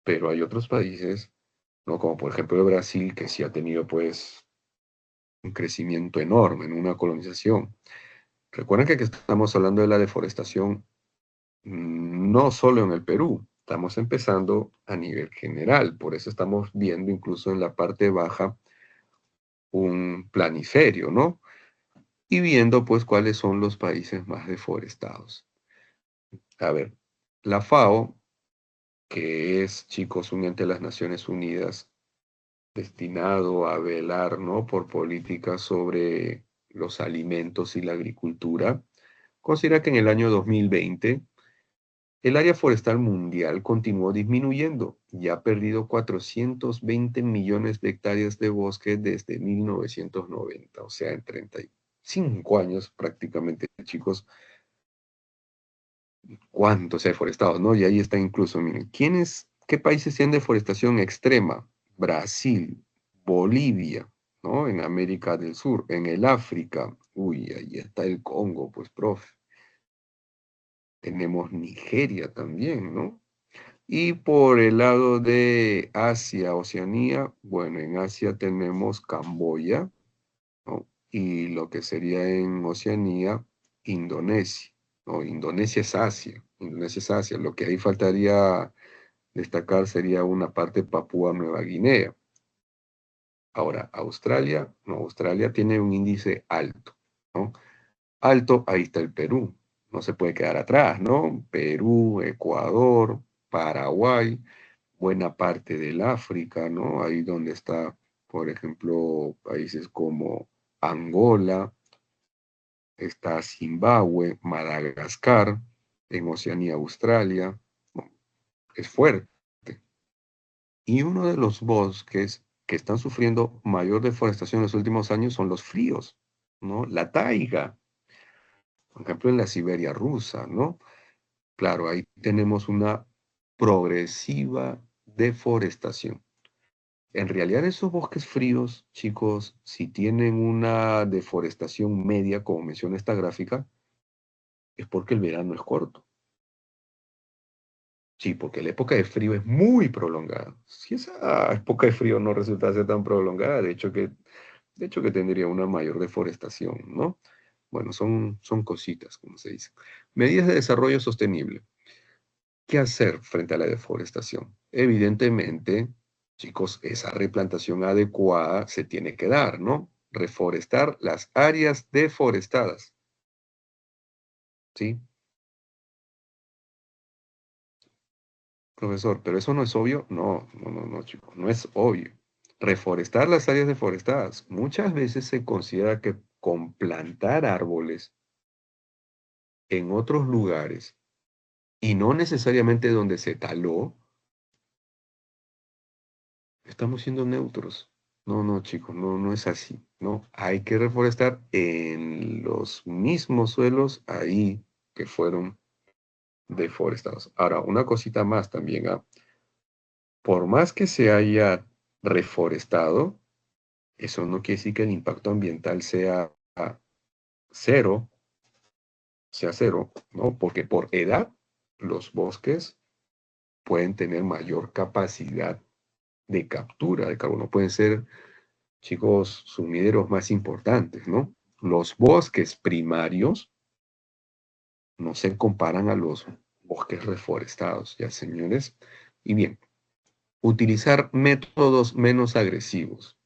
pero hay otros países, ¿no? Como por ejemplo el Brasil, que sí ha tenido pues un crecimiento enorme en una colonización. Recuerden que aquí estamos hablando de la deforestación no solo en el Perú, estamos empezando a nivel general, por eso estamos viendo incluso en la parte baja un planiferio, ¿no? Y viendo pues cuáles son los países más deforestados. A ver, la FAO, que es, chicos, un ente de las Naciones Unidas, destinado a velar, ¿no?, por políticas sobre los alimentos y la agricultura, considera que en el año 2020 el área forestal mundial continuó disminuyendo y ha perdido 420 millones de hectáreas de bosque desde 1990, o sea, en 35 años prácticamente, chicos, cuánto se ha deforestado, ¿no? Y ahí está incluso, miren, qué países tienen deforestación extrema? Brasil, Bolivia, ¿no? En América del Sur, en el África, uy, ahí está el Congo, pues, profe. Tenemos Nigeria también, ¿no? Y por el lado de Asia, Oceanía, bueno, en Asia tenemos Camboya, ¿no? Y lo que sería en Oceanía, Indonesia, ¿no? Indonesia es Asia. Lo que ahí faltaría destacar sería una parte de Papúa Nueva Guinea. Ahora, Australia, no, Australia tiene un índice alto, ¿no? Alto, ahí está el Perú, no se puede quedar atrás, ¿no? Perú, Ecuador, Paraguay, buena parte del África, ¿no? Ahí donde está, por ejemplo, países como Angola, está Zimbabue, Madagascar, en Oceanía, Australia, ¿no? Es fuerte. Y uno de los bosques que están sufriendo mayor deforestación en los últimos años son los fríos, ¿no? La taiga, por ejemplo, en la Siberia rusa, ¿no? Claro, ahí tenemos una progresiva deforestación. En realidad, esos bosques fríos, chicos, si tienen una deforestación media, como menciona esta gráfica, es porque el verano es corto. Sí, porque la época de frío es muy prolongada. Si esa época de frío no resulta ser tan prolongada, de hecho que tendría una mayor deforestación, ¿no? Bueno, son cositas, como se dice. Medidas de desarrollo sostenible. ¿Qué hacer frente a la deforestación? Evidentemente, chicos, esa replantación adecuada se tiene que dar, ¿no? Reforestar las áreas deforestadas, ¿sí? Profesor, ¿pero eso no es obvio? No, chicos, no es obvio. Reforestar las áreas deforestadas. Muchas veces se considera que con plantar árboles en otros lugares y no necesariamente donde se taló, estamos siendo neutros. No, no, chicos, no, no es así, ¿no? Hay que reforestar en los mismos suelos ahí que fueron deforestados. Ahora, una cosita más también, ¿ah? Por más que se haya reforestado, eso no quiere decir que el impacto ambiental cero, sea cero, ¿no? Porque por edad, los bosques pueden tener mayor capacidad de captura de carbono. Pueden ser, chicos, sumideros más importantes, ¿no? Los bosques primarios no se comparan a los bosques reforestados, ya señores. Y bien, utilizar métodos menos agresivos,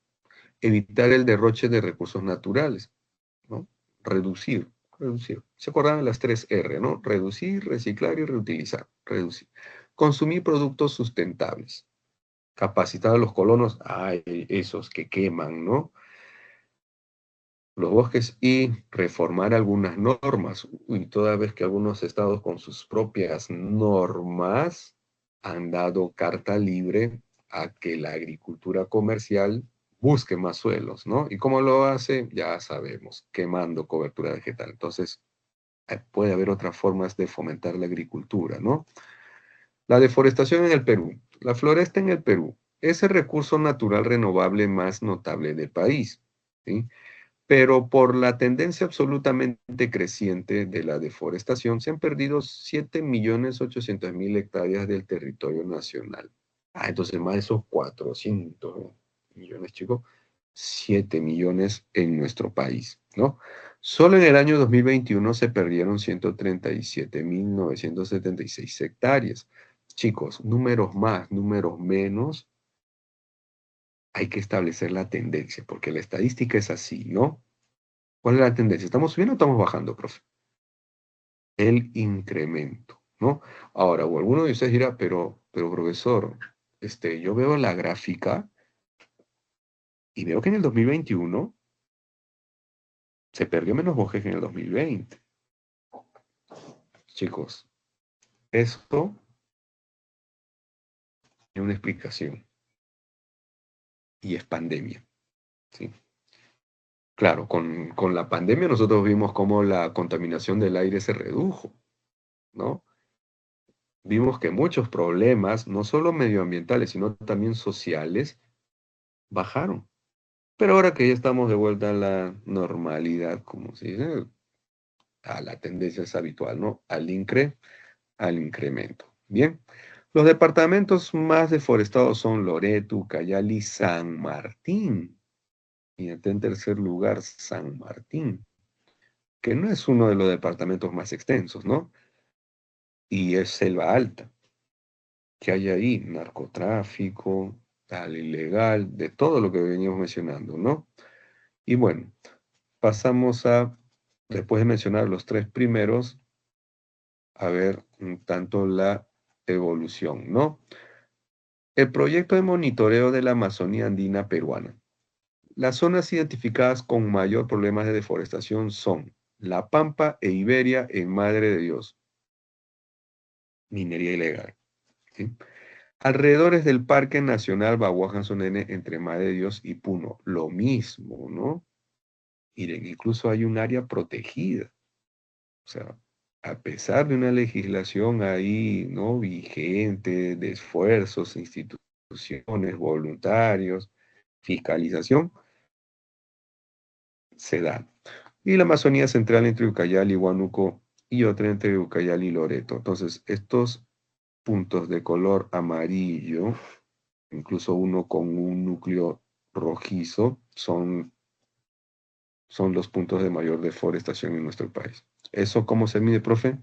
evitar el derroche de recursos naturales, ¿no? Reducir, reducir. ¿Se acuerdan de las 3 R, no? Reducir, reciclar y reutilizar. Reducir. Consumir productos sustentables. Capacitar a los colonos, ay, esos que queman, ¿no? Los bosques y reformar algunas normas. Y toda vez que algunos estados con sus propias normas han dado carta libre a que la agricultura comercial busque más suelos, ¿no? ¿Y cómo lo hace? Ya sabemos, quemando cobertura vegetal. Entonces, puede haber otras formas de fomentar la agricultura, ¿no? La deforestación en el Perú. La floresta en el Perú es el recurso natural renovable más notable del país, ¿sí? Pero por la tendencia absolutamente creciente de la deforestación, se han perdido 7.800.000 hectáreas del territorio nacional. Entonces más de esos 400 millones, chicos, 7 millones en nuestro país, ¿no? Solo en el año 2021 se perdieron 137.976 hectáreas. Chicos, números más, números menos, hay que establecer la tendencia, porque la estadística es así, ¿no? ¿Cuál es la tendencia? ¿Estamos subiendo o estamos bajando, profe? El incremento, ¿no? Ahora, o alguno de ustedes dirá, pero profesor, yo veo la gráfica y veo que en el 2021 se perdió menos bosques que en el 2020. Chicos, esto tiene una explicación y es pandemia, ¿sí? Claro, con la pandemia nosotros vimos cómo la contaminación del aire se redujo, ¿no? Vimos que muchos problemas, no solo medioambientales, sino también sociales, bajaron. Pero ahora que ya estamos de vuelta a la normalidad, como se dice, a la tendencia es habitual, ¿no? Al incremento. Bien, los departamentos más deforestados son Loreto, Ucayali, San Martín. Y en tercer lugar, San Martín, que no es uno de los departamentos más extensos, ¿no? Y es selva alta. ¿Qué hay ahí? Narcotráfico, tal ilegal, de todo lo que veníamos mencionando, ¿no? Y bueno, pasamos después de mencionar los tres primeros, a ver tanto la evolución, ¿no? El proyecto de monitoreo de la Amazonía andina peruana. Las zonas identificadas con mayor problemas de deforestación son La Pampa e Iberia en Madre de Dios. Minería ilegal, ¿sí? Alrededores del Parque Nacional Baguaja-Sonene entre Madre de Dios y Puno. Lo mismo, ¿no? Miren, incluso hay un área protegida. O sea, a pesar de una legislación ahí, ¿no? Vigente, de esfuerzos, instituciones, voluntarios, fiscalización, se da. Y la Amazonía Central entre Ucayali y Huánuco y otra entre Ucayali y Loreto. Entonces, estos puntos de color amarillo, incluso uno con un núcleo rojizo, son los puntos de mayor deforestación en nuestro país. ¿Eso cómo se mide, profe?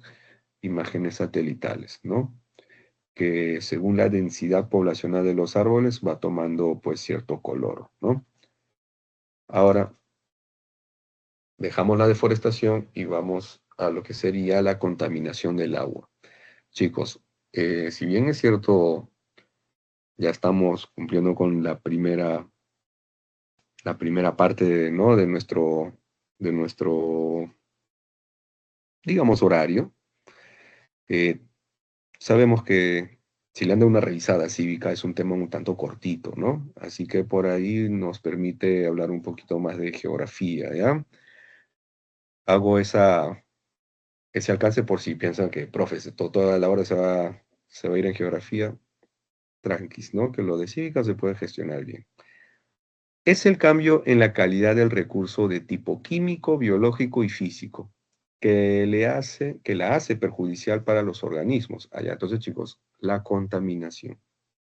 Imágenes satelitales, ¿no? Que según la densidad poblacional de los árboles va tomando pues cierto color, ¿no? Ahora dejamos la deforestación y vamos a lo que sería la contaminación del agua. Chicos, si bien es cierto, ya estamos cumpliendo con la primera parte de, ¿no? de nuestro nuestro, digamos, horario. Sabemos que si le anda una revisada cívica es un tema un tanto cortito, ¿no? Así que por ahí nos permite hablar un poquito más de geografía, ¿ya? Hago ese alcance por si piensan que, profes, toda la hora se va a ir en geografía, tranquis, ¿no? Que lo de cívica se puede gestionar bien. Es el cambio en la calidad del recurso de tipo químico, biológico y físico que la hace perjudicial para los organismos. Allá, entonces, chicos, la contaminación.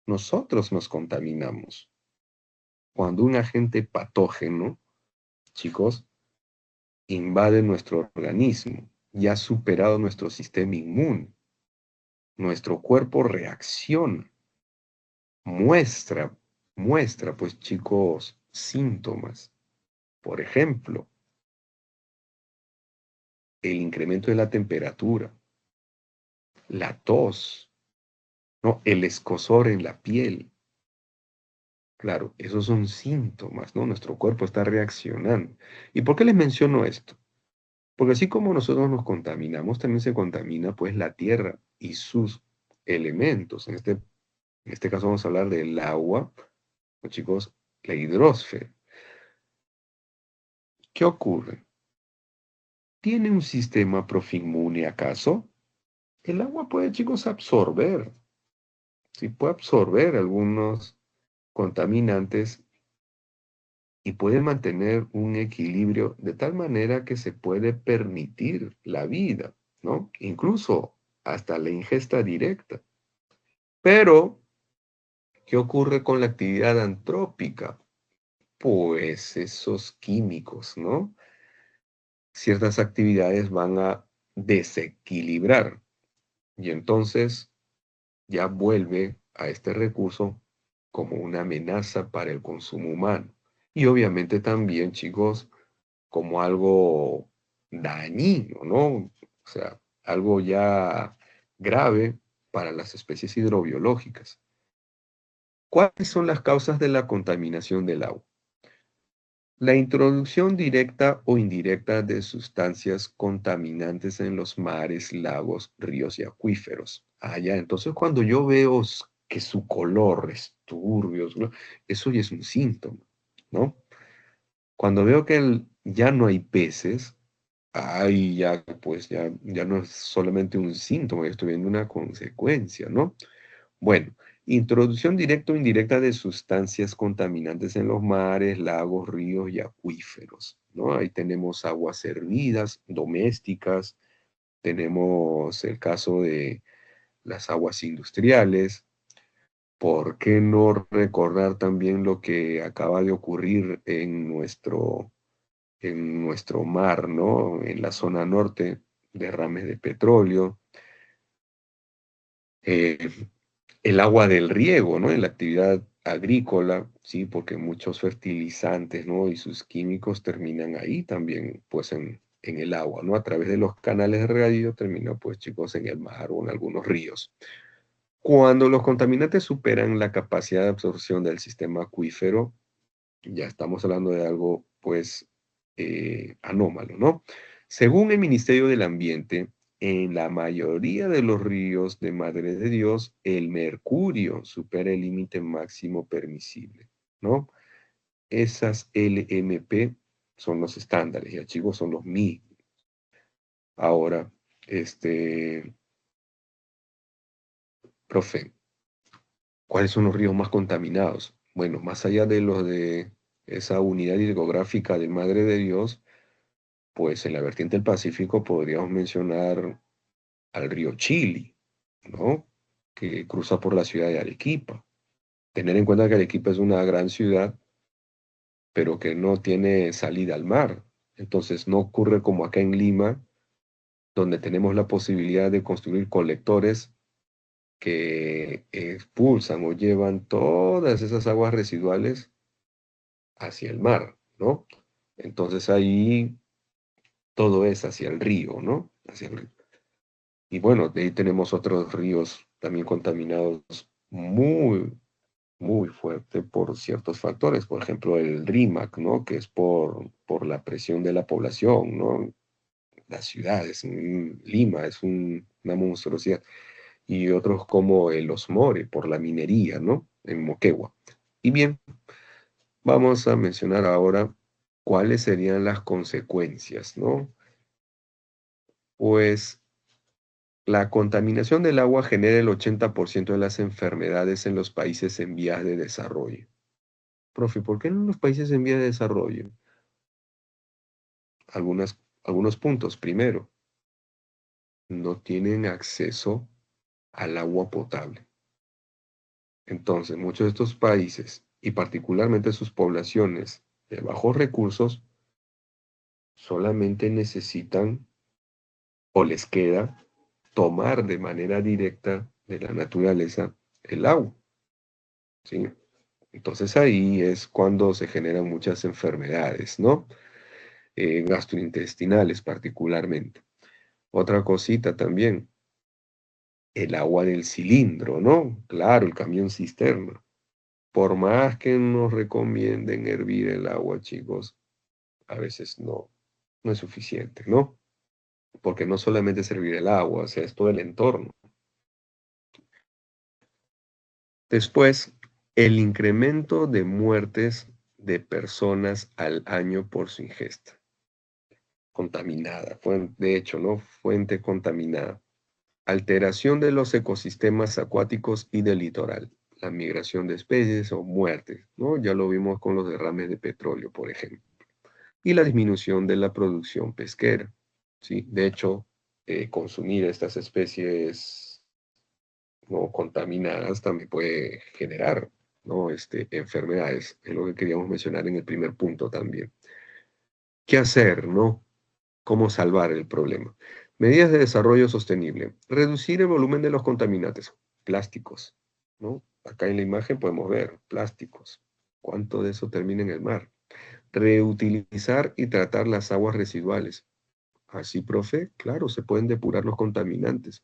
Nosotros nos contaminamos. Cuando un agente patógeno, chicos, invade nuestro organismo y ha superado nuestro sistema inmune, nuestro cuerpo reacciona, muestra, pues, chicos, síntomas. Por ejemplo, el incremento de la temperatura, la tos, ¿no? El escozor en la piel. Claro, esos son síntomas, ¿no? Nuestro cuerpo está reaccionando. ¿Y por qué les menciono esto? Porque así como nosotros nos contaminamos, también se contamina pues la tierra y sus elementos. En este caso vamos a hablar del agua, ¿no, chicos? La hidrosfera. ¿Qué ocurre? ¿Tiene un sistema profinmune acaso? El agua puede, chicos, absorber. Sí, puede absorber algunos contaminantes y puede mantener un equilibrio de tal manera que se puede permitir la vida, ¿no? Incluso hasta la ingesta directa. Pero, ¿qué ocurre con la actividad antrópica? Pues esos químicos, ¿no? Ciertas actividades van a desequilibrar y entonces ya vuelve a este recurso como una amenaza para el consumo humano. Y obviamente también, chicos, como algo dañino, ¿no? O sea, algo ya grave para las especies hidrobiológicas. ¿Cuáles son las causas de la contaminación del agua? La introducción directa o indirecta de sustancias contaminantes en los mares, lagos, ríos y acuíferos. Ah, ya, entonces cuando yo veo que su color es turbio, ¿no? Eso ya es un síntoma, ¿no? Cuando veo que ya no hay peces, ahí ya, pues ya no es solamente un síntoma, ya estoy viendo una consecuencia, ¿no? Bueno, introducción directa o indirecta de sustancias contaminantes en los mares, lagos, ríos y acuíferos, ¿no? Ahí tenemos aguas hervidas, domésticas, tenemos el caso de las aguas industriales. ¿Por qué no recordar también lo que acaba de ocurrir en nuestro mar, ¿no? En la zona norte, derrames de petróleo, eh, el agua del riego, ¿no? En la actividad agrícola, sí, porque muchos fertilizantes, ¿no? Y sus químicos terminan ahí también, pues en el agua, ¿no? A través de los canales de regadío termina, pues, chicos, en el mar o en algunos ríos. Cuando los contaminantes superan la capacidad de absorción del sistema acuífero, ya estamos hablando de algo, pues, anómalo, ¿no? Según el Ministerio del Ambiente, en la mayoría de los ríos de Madre de Dios, el mercurio supera el límite máximo permisible, ¿no? Esas LMP son los estándares y archivos son los mismos. Ahora, profe, ¿cuáles son los ríos más contaminados? Bueno, más allá de los de esa unidad hidrográfica de Madre de Dios, pues en la vertiente del Pacífico podríamos mencionar al río Chili, ¿no? Que cruza por la ciudad de Arequipa. Tener en cuenta que Arequipa es una gran ciudad, pero que no tiene salida al mar. Entonces no ocurre como acá en Lima, donde tenemos la posibilidad de construir colectores que expulsan o llevan todas esas aguas residuales hacia el mar, ¿no? Entonces ahí todo es hacia el río, ¿no? Hacia el río. Y bueno, de ahí tenemos otros ríos también contaminados muy, muy fuerte por ciertos factores, por ejemplo, el RIMAC, ¿no? Que es por la presión de la población, ¿no? Las ciudades, Lima es una monstruosidad, y otros como el Osmore, por la minería, ¿no? En Moquegua. Y bien, vamos a mencionar ahora cuáles serían las consecuencias, ¿no? Pues la contaminación del agua genera el 80% de las enfermedades en los países en vías de desarrollo. Profe, ¿por qué en los países en vías de desarrollo? Algunos puntos. Primero, no tienen acceso al agua potable. Entonces, muchos de estos países, y particularmente sus poblaciones de bajos recursos, solamente necesitan o les queda tomar de manera directa de la naturaleza el agua, ¿sí? Entonces ahí es cuando se generan muchas enfermedades, ¿no? Gastrointestinales particularmente. Otra cosita también, el agua del cilindro, ¿no? Claro, el camión cisterna. Por más que nos recomienden hervir el agua, chicos, a veces no es suficiente, ¿no? Porque no solamente es hervir el agua, o sea, es todo el entorno. Después, el incremento de muertes de personas al año por su ingesta contaminada, de hecho, ¿no? Fuente contaminada. Alteración de los ecosistemas acuáticos y del litoral, la migración de especies o muertes, ¿no? Ya lo vimos con los derrames de petróleo, por ejemplo. Y la disminución de la producción pesquera, ¿sí? De hecho, consumir estas especies no contaminadas también puede generar, ¿no? Enfermedades, es lo que queríamos mencionar en el primer punto también. ¿Qué hacer, no? ¿Cómo salvar el problema? Medidas de desarrollo sostenible. Reducir el volumen de los contaminantes. Plásticos, ¿no? Acá en la imagen podemos ver plásticos. ¿Cuánto de eso termina en el mar? Reutilizar y tratar las aguas residuales. Así, profe, claro, se pueden depurar los contaminantes.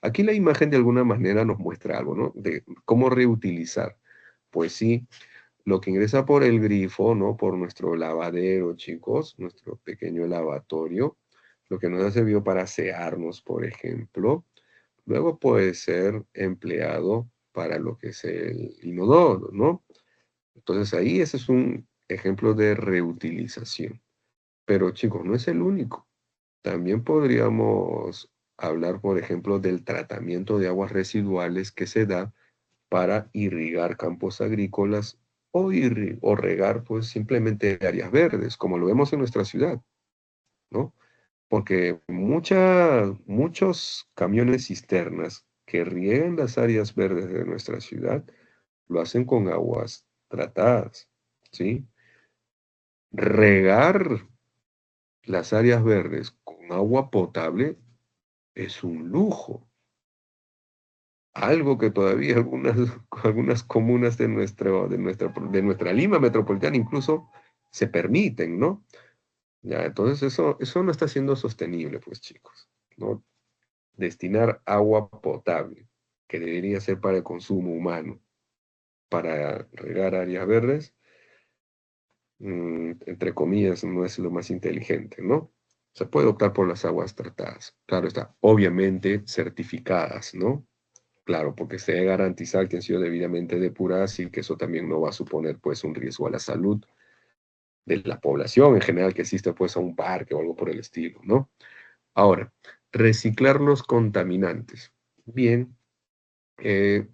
Aquí la imagen de alguna manera nos muestra algo, ¿no? De cómo reutilizar. Pues sí, lo que ingresa por el grifo, ¿no? Por nuestro lavadero, chicos, nuestro pequeño lavatorio, lo que nos ha servido para asearnos, por ejemplo, luego puede ser empleado para lo que es el inodoro, ¿no? Entonces ahí ese es un ejemplo de reutilización. Pero chicos, no es el único. También podríamos hablar, por ejemplo, del tratamiento de aguas residuales que se da para irrigar campos agrícolas o regar pues simplemente áreas verdes, como lo vemos en nuestra ciudad, ¿no? Porque muchos camiones cisternas que riegan las áreas verdes de nuestra ciudad lo hacen con aguas tratadas, ¿sí? Regar las áreas verdes con agua potable es un lujo, algo que todavía algunas comunas de nuestra Lima metropolitana incluso se permiten, ¿no? Ya, entonces eso no está siendo sostenible, pues chicos, ¿no? Destinar agua potable, que debería ser para el consumo humano, para regar áreas verdes, entre comillas, no es lo más inteligente, ¿no? Se puede optar por las aguas tratadas. Claro está, obviamente certificadas, ¿no? Claro, porque se debe garantizar que han sido debidamente depuradas y que eso también no va a suponer pues un riesgo a la salud de la población en general que existe pues a un parque o algo por el estilo, ¿no? Ahora, reciclar los contaminantes. Bien, eh,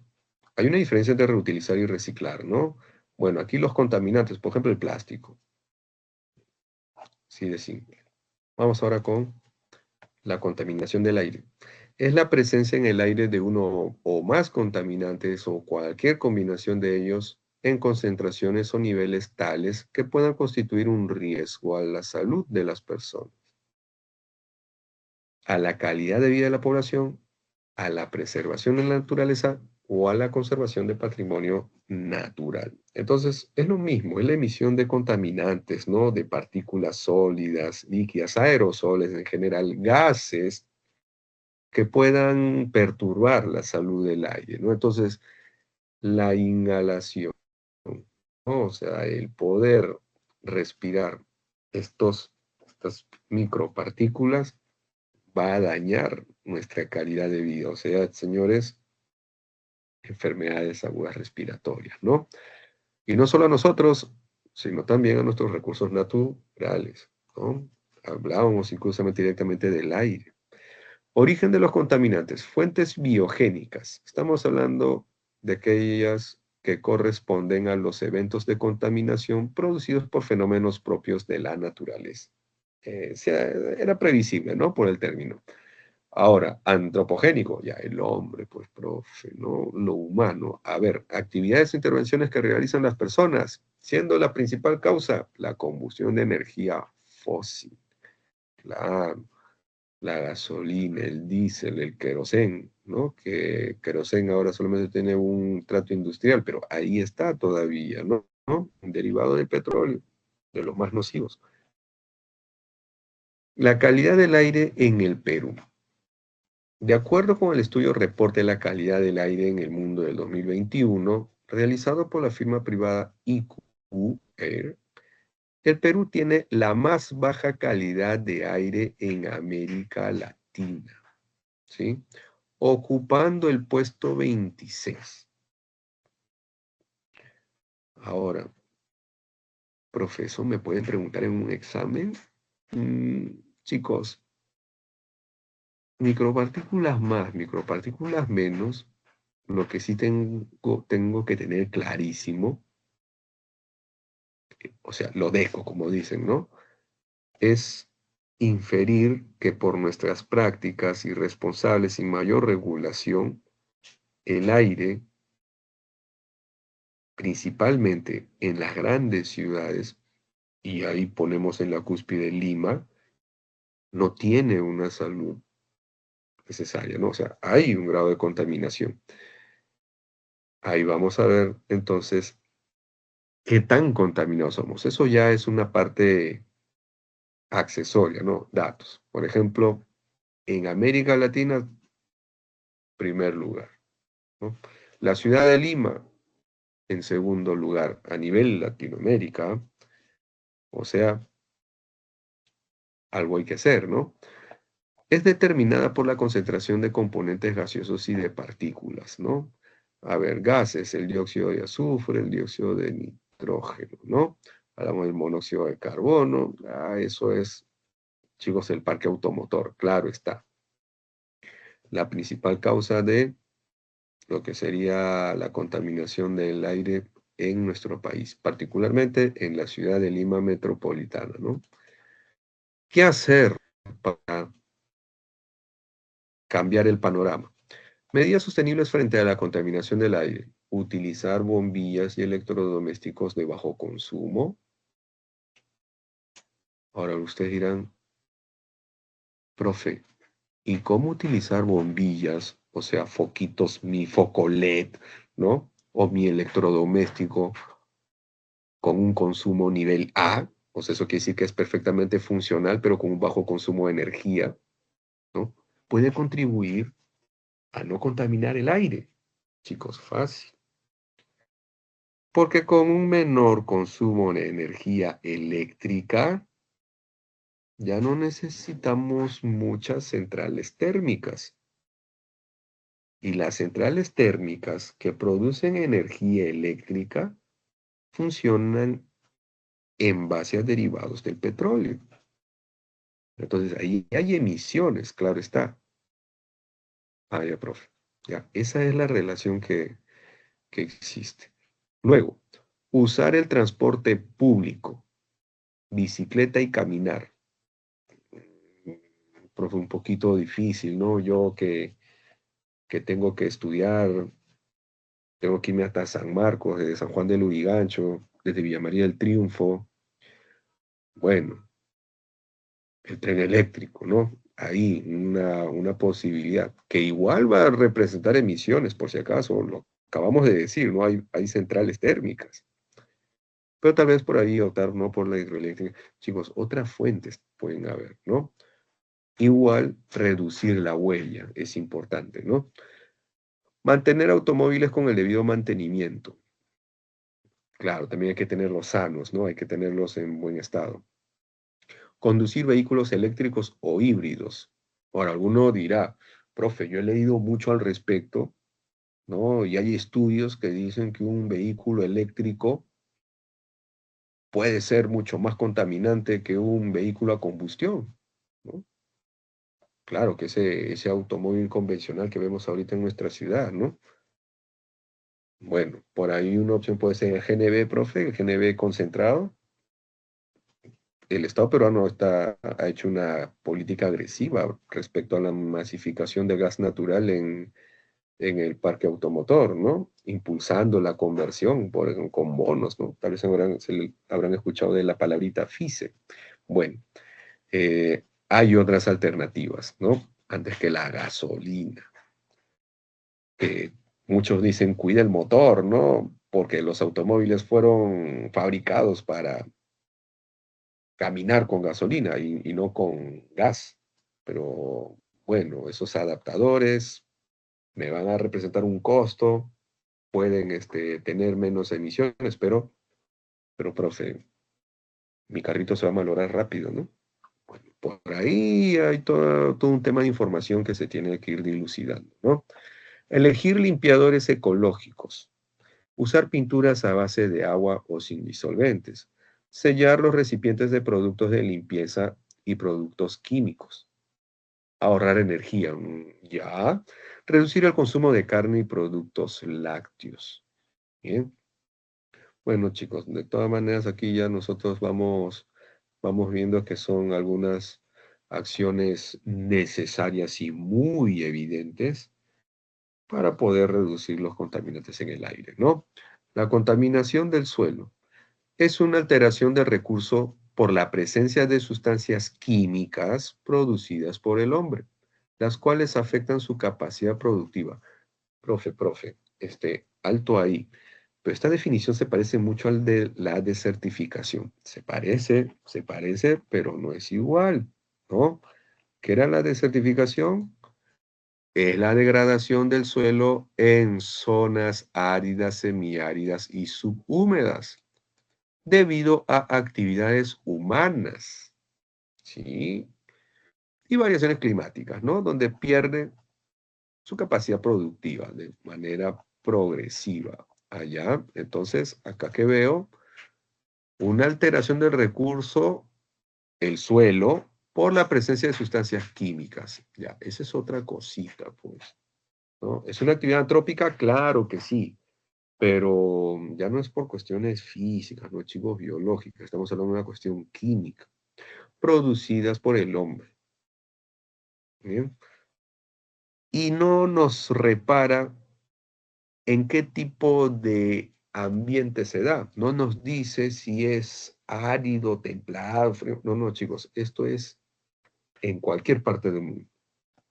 hay una diferencia entre reutilizar y reciclar, ¿no? Bueno, aquí los contaminantes, por ejemplo, el plástico. Sí, de simple. Vamos ahora con la contaminación del aire. Es la presencia en el aire de uno o más contaminantes o cualquier combinación de ellos en concentraciones o niveles tales que puedan constituir un riesgo a la salud de las personas, a la calidad de vida de la población, a la preservación de la naturaleza o a la conservación de patrimonio natural. Entonces, es lo mismo, es la emisión de contaminantes, ¿no? De partículas sólidas, líquidas, aerosoles en general, gases que puedan perturbar la salud del aire, ¿no? Entonces, la inhalación, ¿no? O sea, el poder respirar estas micropartículas va a dañar nuestra calidad de vida. O sea, señores, enfermedades agudas respiratorias, ¿no? Y no solo a nosotros, sino también a nuestros recursos naturales, ¿no? Hablábamos incluso directamente del aire. Origen de los contaminantes, fuentes biogénicas. Estamos hablando de aquellas que corresponden a los eventos de contaminación producidos por fenómenos propios de la naturaleza. Era previsible, ¿no? Por el término. Ahora, antropogénico, ya el hombre, pues, profe, ¿no? Lo humano. A ver, actividades e intervenciones que realizan las personas, siendo la principal causa la combustión de energía fósil. Claro, la gasolina, el diésel, el querosén, ¿no? Que querosén ahora solamente tiene un trato industrial, pero ahí está todavía, ¿no? ¿No? Un derivado del petróleo, de los más nocivos. La calidad del aire en el Perú. De acuerdo con el estudio Reporte de la calidad del aire en el mundo del 2021, realizado por la firma privada IQ Air, el Perú tiene la más baja calidad de aire en América Latina, ¿sí? Ocupando el puesto 26. Ahora, profesor, ¿me pueden preguntar en un examen? Chicos, micropartículas más, micropartículas menos, lo que sí tengo que tener clarísimo, o sea, lo dejo, como dicen, ¿no? Es inferir que por nuestras prácticas irresponsables y mayor regulación, el aire, principalmente en las grandes ciudades, y ahí ponemos en la cúspide Lima, no tiene una salud necesaria, ¿no? O sea, hay un grado de contaminación. Ahí vamos a ver entonces qué tan contaminados somos. Eso ya es una parte accesoria, ¿no? Datos. Por ejemplo, en América Latina, primer lugar, ¿no? La ciudad de Lima, en segundo lugar, a nivel Latinoamérica, o sea, algo hay que hacer, ¿no? Es determinada por la concentración de componentes gaseosos y de partículas, ¿no? A ver, gases, el dióxido de azufre, el dióxido de nitrógeno, ¿no? Hablamos del monóxido de carbono, eso es, chicos, el parque automotor, claro está. La principal causa de lo que sería la contaminación del aire en nuestro país, particularmente en la ciudad de Lima metropolitana, ¿no? ¿Qué hacer para cambiar el panorama? Medidas sostenibles frente a la contaminación del aire. Utilizar bombillas y electrodomésticos de bajo consumo. Ahora ustedes dirán, profe, ¿y cómo utilizar bombillas? O sea, foquitos, mi foco LED, ¿no? O mi electrodoméstico con un consumo nivel A. O sea, eso quiere decir que es perfectamente funcional, pero con un bajo consumo de energía, ¿no? Puede contribuir a no contaminar el aire. Chicos, fácil. Porque con un menor consumo de energía eléctrica, ya no necesitamos muchas centrales térmicas. Y las centrales térmicas que producen energía eléctrica funcionan en base a derivados del petróleo. Entonces, ahí hay emisiones, claro está. Ah, ya, profe. Ya, esa es la relación que existe. Luego, usar el transporte público, bicicleta y caminar. Profe, un poquito difícil, ¿no? Yo que tengo que estudiar, tengo que irme hasta San Marcos, desde San Juan de Lurigancho, desde Villa María del Triunfo. Bueno, el tren eléctrico, ¿no? Ahí una posibilidad, que igual va a representar emisiones, por si acaso, lo acabamos de decir, ¿no? Hay centrales térmicas. Pero tal vez por ahí optar, ¿no? Por la hidroeléctrica. Chicos, otras fuentes pueden haber, ¿no? Igual reducir la huella es importante, ¿no? Mantener automóviles con el debido mantenimiento. Claro, también hay que tenerlos sanos, ¿no? Hay que tenerlos en buen estado. Conducir vehículos eléctricos o híbridos. Ahora, alguno dirá, profe, yo he leído mucho al respecto, ¿no? Y hay estudios que dicen que un vehículo eléctrico puede ser mucho más contaminante que un vehículo a combustión, ¿no? Claro que ese automóvil convencional que vemos ahorita en nuestra ciudad, ¿no? Bueno, por ahí una opción puede ser el GNV, profe, el GNV concentrado. El Estado peruano ha hecho una política agresiva respecto a la masificación de gas natural en el parque automotor, ¿no? Impulsando la conversión con bonos, ¿no? Tal vez habrán escuchado de la palabrita FICE. Bueno, hay otras alternativas, ¿no? Antes que la gasolina. Muchos dicen, cuida el motor, ¿no? Porque los automóviles fueron fabricados para caminar con gasolina y no con gas. Pero bueno, esos adaptadores me van a representar un costo, pueden tener menos emisiones, pero profe, mi carrito se va a malograr rápido, ¿no? Bueno, por ahí hay todo un tema de información que se tiene que ir dilucidando, ¿no? Elegir limpiadores ecológicos. Usar pinturas a base de agua o sin disolventes. Sellar los recipientes de productos de limpieza y productos químicos. Ahorrar energía. Ya. Reducir el consumo de carne y productos lácteos. Bien. Bueno, chicos, de todas maneras aquí ya nosotros vamos viendo que son algunas acciones necesarias y muy evidentes para poder reducir los contaminantes en el aire, ¿no? La contaminación del suelo es una alteración del recurso por la presencia de sustancias químicas producidas por el hombre, las cuales afectan su capacidad productiva. Profe, alto ahí. Pero esta definición se parece mucho al de la desertificación. Se parece, pero no es igual, ¿no? ¿Qué era la desertificación? Es la degradación del suelo en zonas áridas, semiáridas y subhúmedas debido a actividades humanas, ¿sí? Y variaciones climáticas, ¿no? Donde pierde su capacidad productiva de manera progresiva. Allá, entonces, acá que veo una alteración del recurso, el suelo, por la presencia de sustancias químicas. Ya, esa es otra cosita, pues, ¿no? ¿Es una actividad antrópica? Claro que sí, pero ya no es por cuestiones físicas, no, chicos, biológicas, estamos hablando de una cuestión química, producidas por el hombre, ¿bien? Y no nos repara en qué tipo de ambiente se da. No nos dice si es árido, templado, frío. No, no, chicos, esto es en cualquier parte del mundo.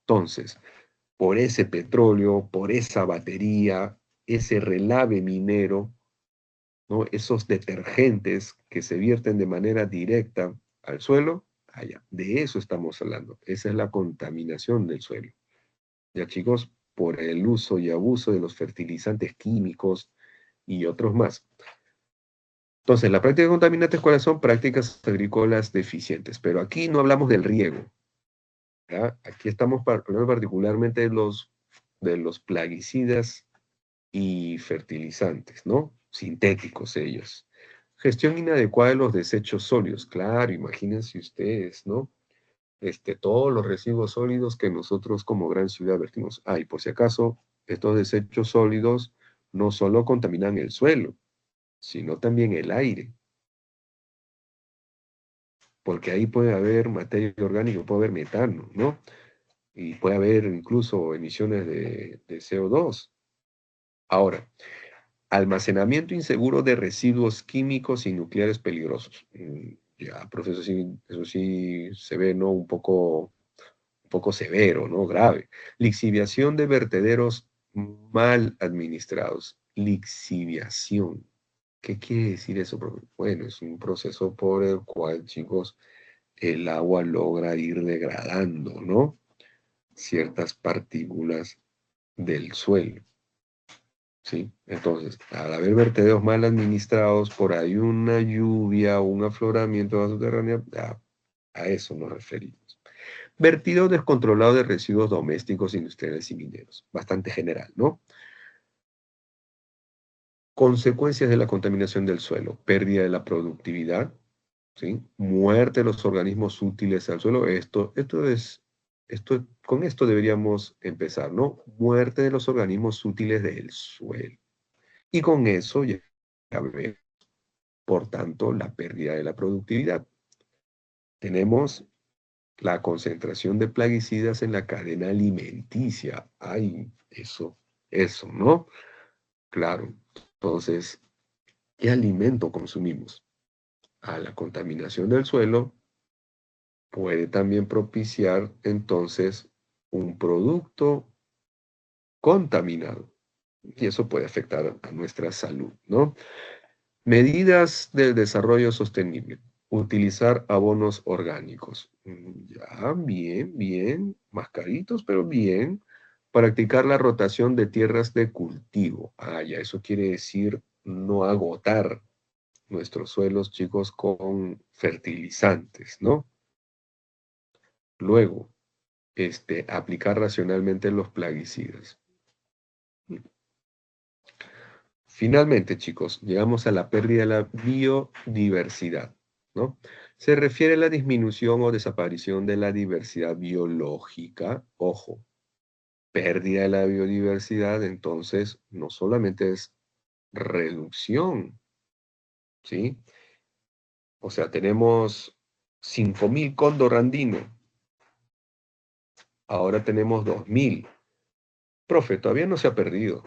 Entonces, por ese petróleo, por esa batería, ese relave minero, ¿no? Esos detergentes que se vierten de manera directa al suelo, allá, de eso estamos hablando. Esa es la contaminación del suelo. Ya, chicos, por el uso y abuso de los fertilizantes químicos y otros más. Entonces, la práctica de contaminantes, ¿cuáles son? Prácticas agrícolas deficientes. Pero aquí no hablamos del riego, ¿ya? Aquí estamos hablando particularmente de los plaguicidas y fertilizantes, ¿no? Sintéticos ellos. Gestión inadecuada de los desechos sólidos. Claro, imagínense ustedes, ¿no? Todos los residuos sólidos que nosotros como gran ciudad vertimos. Ah, y por si acaso, estos desechos sólidos no solo contaminan el suelo, sino también el aire, porque ahí puede haber materia orgánica, puede haber metano, ¿no? Y puede haber incluso emisiones de CO2. Ahora, almacenamiento inseguro de residuos químicos y nucleares peligrosos. Ya, profesor, sí, eso sí se ve, ¿no? Un poco severo, ¿no? Grave. Lixiviación de vertederos mal administrados. Lixiviación. ¿Qué quiere decir eso, profe? Bueno, es un proceso por el cual, chicos, el agua logra ir degradando, ¿no? Ciertas partículas del suelo. ¿sí? Entonces, al haber vertederos mal administrados, por ahí una lluvia o un afloramiento de agua subterránea, a eso nos referimos. Vertido descontrolado de residuos domésticos, industriales y mineros. Bastante general, ¿no? Consecuencias de la contaminación del suelo. Pérdida de la productividad, ¿sí? Muerte de los organismos útiles al suelo. Con esto deberíamos empezar, ¿no? Muerte de los organismos útiles del suelo. Y con eso ya vemos, por tanto, la pérdida de la productividad. Tenemos la concentración de plaguicidas en la cadena alimenticia. Ay, eso, ¿no? Claro. Entonces, ¿qué alimento consumimos? A la contaminación del suelo puede también propiciar entonces un producto contaminado. Y eso puede afectar a nuestra salud, ¿no? Medidas del desarrollo sostenible. Utilizar abonos orgánicos. Ya, bien, bien. Más caritos, pero bien. Practicar la rotación de tierras de cultivo. Ya, eso quiere decir no agotar nuestros suelos, chicos, con fertilizantes, ¿no? Luego, aplicar racionalmente los plaguicidas. Finalmente, chicos, llegamos a la pérdida de la biodiversidad, ¿no? Se refiere a la disminución o desaparición de la diversidad biológica. Ojo, pérdida de la biodiversidad, entonces, no solamente es reducción, ¿sí? O sea, tenemos 5.000 cóndor andino, ahora tenemos 2.000. Profe, todavía no se ha perdido.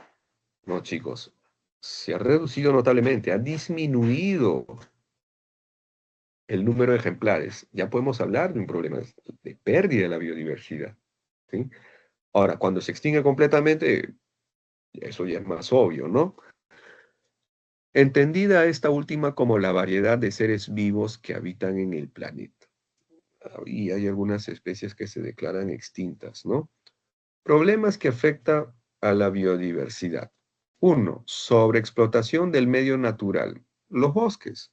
No, chicos, se ha reducido notablemente, ha disminuido el número de ejemplares. Ya podemos hablar de un problema de pérdida de la biodiversidad, ¿sí? Ahora, cuando se extingue completamente, eso ya es más obvio, ¿no? Entendida esta última como la variedad de seres vivos que habitan en el planeta. Y hay algunas especies que se declaran extintas, ¿no? Problemas que afectan a la biodiversidad. Uno, sobreexplotación del medio natural. Los bosques,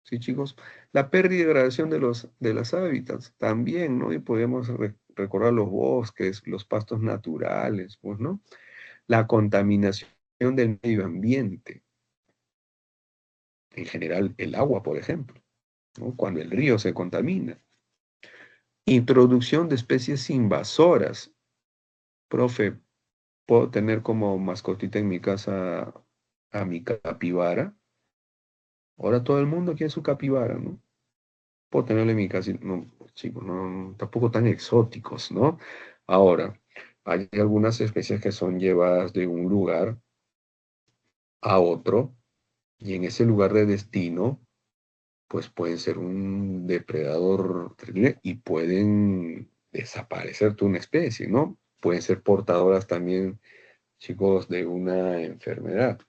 ¿sí, chicos? La pérdida y degradación de las hábitats también, ¿no? Y podemos recordar los bosques, los pastos naturales, pues, ¿no? La contaminación del medio ambiente, en general el agua, por ejemplo, ¿no? Cuando el río se contamina. Introducción de especies invasoras. Profe, ¿puedo tener como mascotita en mi casa a mi capibara? Ahora todo el mundo quiere su capibara, ¿no? Puedo tenerle en mi casa, no, chicos, no, tampoco tan exóticos, ¿no? Ahora, hay algunas especies que son llevadas de un lugar a otro, y en ese lugar de destino, pues pueden ser un depredador terrible y pueden desaparecer toda una especie, ¿no? Pueden ser portadoras también, chicos, de una enfermedad.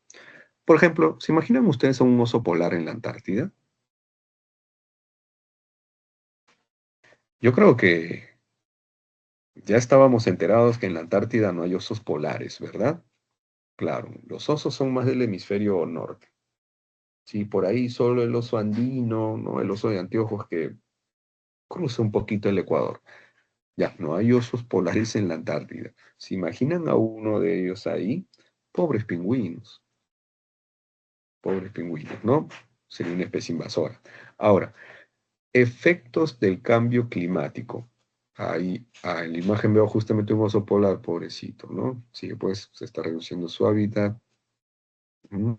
Por ejemplo, ¿se imaginan ustedes a un oso polar en la Antártida? Yo creo que ya estábamos enterados que en la Antártida no hay osos polares, ¿verdad? Claro, los osos son más del hemisferio norte. Sí, por ahí solo el oso andino, ¿no? El oso de anteojos que cruza un poquito el Ecuador. Ya, no hay osos polares en la Antártida. ¿Se imaginan a uno de ellos ahí? Pobres pingüinos, ¿no? Sería una especie invasora. Ahora, efectos del cambio climático. Ahí, en la imagen veo justamente un oso polar, pobrecito, ¿no? Sí, pues se está reduciendo su hábitat. ¿Mm?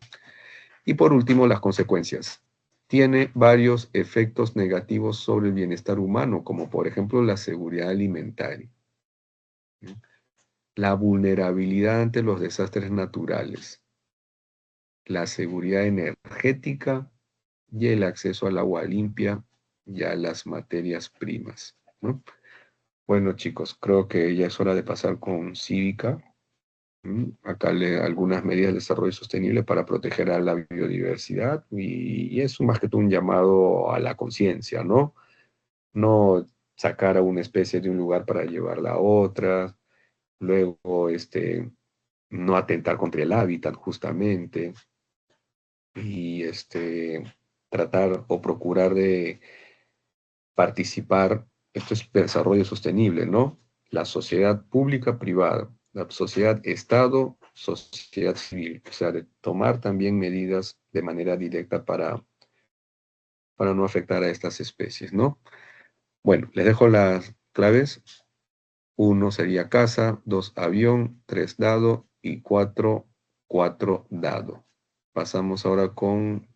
Y por último, las consecuencias. Tiene varios efectos negativos sobre el bienestar humano, como por ejemplo la seguridad alimentaria, ¿no? La vulnerabilidad ante los desastres naturales, la seguridad energética y el acceso al agua limpia y a las materias primas, ¿no? Bueno, chicos, creo que ya es hora de pasar con cívica. Acá algunas medidas de desarrollo sostenible para proteger a la biodiversidad y es más que todo un llamado a la conciencia, ¿no? No sacar a una especie de un lugar para llevarla a otra, luego no atentar contra el hábitat justamente, y tratar o procurar de participar, esto es desarrollo sostenible, ¿no? La sociedad pública privada, la sociedad Estado, sociedad civil, o sea, de tomar también medidas de manera directa para no afectar a estas especies, ¿no? Bueno, les dejo las claves. 1 sería casa, 2 avión, 3 dado y 4 dado. Pasamos ahora con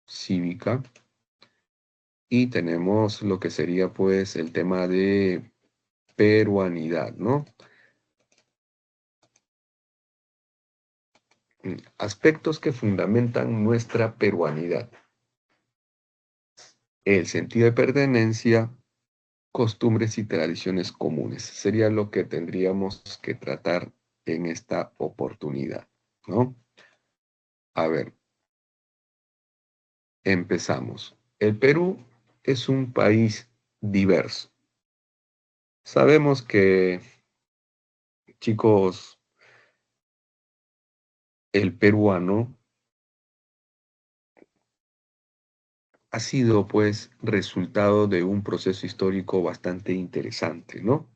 cívica y tenemos lo que sería pues el tema de peruanidad, ¿no? Aspectos que fundamentan nuestra peruanidad. El sentido de pertenencia, costumbres y tradiciones comunes. Sería lo que tendríamos que tratar en esta oportunidad, ¿no? A ver, empezamos. El Perú es un país diverso. Sabemos que, chicos, el peruano ha sido pues resultado de un proceso histórico bastante interesante, ¿no?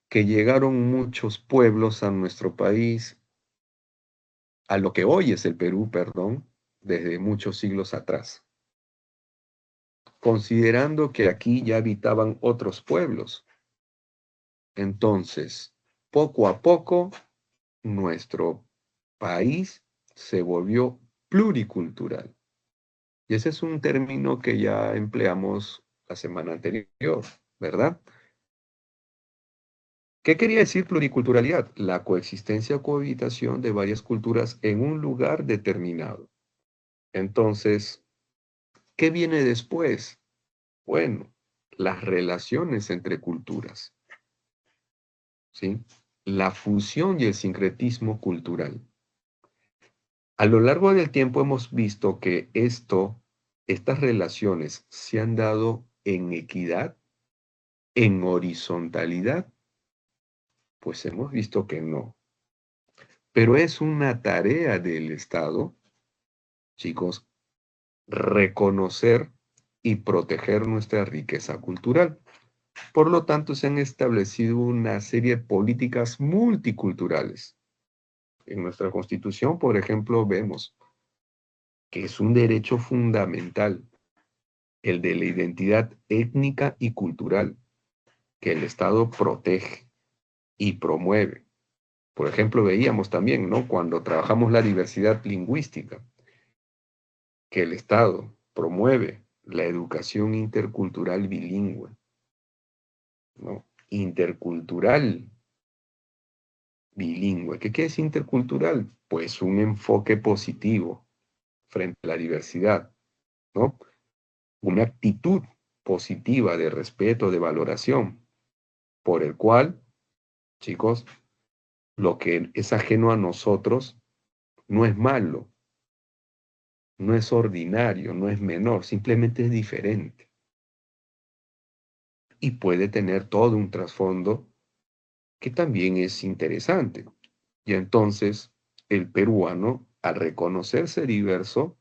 Que llegaron muchos pueblos a nuestro país, a lo que hoy es el Perú, perdón, desde muchos siglos atrás, considerando que aquí ya habitaban otros pueblos. Entonces, poco a poco, nuestro país se volvió pluricultural. Y ese es un término que ya empleamos la semana anterior, ¿verdad? ¿Qué quería decir pluriculturalidad? La coexistencia o cohabitación de varias culturas en un lugar determinado. Entonces, ¿qué viene después? Bueno, las relaciones entre culturas, ¿sí? La fusión y el sincretismo cultural. A lo largo del tiempo hemos visto que estas relaciones se han dado en equidad, en horizontalidad, pues hemos visto que no. Pero es una tarea del Estado, chicos, reconocer y proteger nuestra riqueza cultural. Por lo tanto, se han establecido una serie de políticas multiculturales. En nuestra Constitución, por ejemplo, vemos que es un derecho fundamental el de la identidad étnica y cultural, que el Estado protege y promueve. Por ejemplo, veíamos también, ¿no? Cuando trabajamos la diversidad lingüística, que el Estado promueve la educación intercultural bilingüe, ¿no? Intercultural bilingüe. ¿Qué es intercultural? Pues un enfoque positivo frente a la diversidad, ¿no? Una actitud positiva de respeto, de valoración, por el cual, chicos, lo que es ajeno a nosotros no es malo, no es ordinario, no es menor, simplemente es diferente. Y puede tener todo un trasfondo que también es interesante. Y entonces, el peruano, al reconocerse diverso,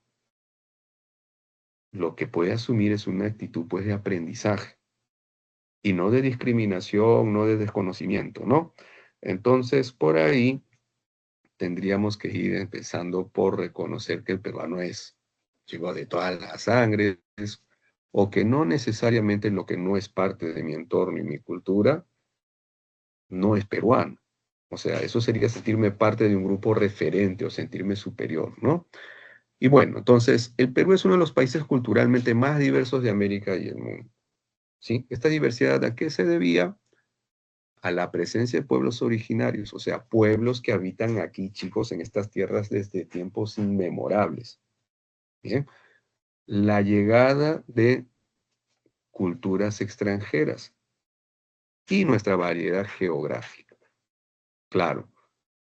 lo que puede asumir es una actitud pues de aprendizaje y no de discriminación, no de desconocimiento, ¿no? Entonces, por ahí tendríamos que ir empezando por reconocer que el peruano es, chico, de todas las sangres, o que no necesariamente lo que no es parte de mi entorno y mi cultura no es peruano. O sea, eso sería sentirme parte de un grupo referente o sentirme superior, ¿no? Y bueno, entonces, el Perú es uno de los países culturalmente más diversos de América y el mundo, ¿sí? Esta diversidad, ¿a qué se debía? A la presencia de pueblos originarios, o sea, pueblos que habitan aquí, chicos, en estas tierras desde tiempos inmemorables, ¿bien? La llegada de culturas extranjeras y nuestra variedad geográfica. Claro,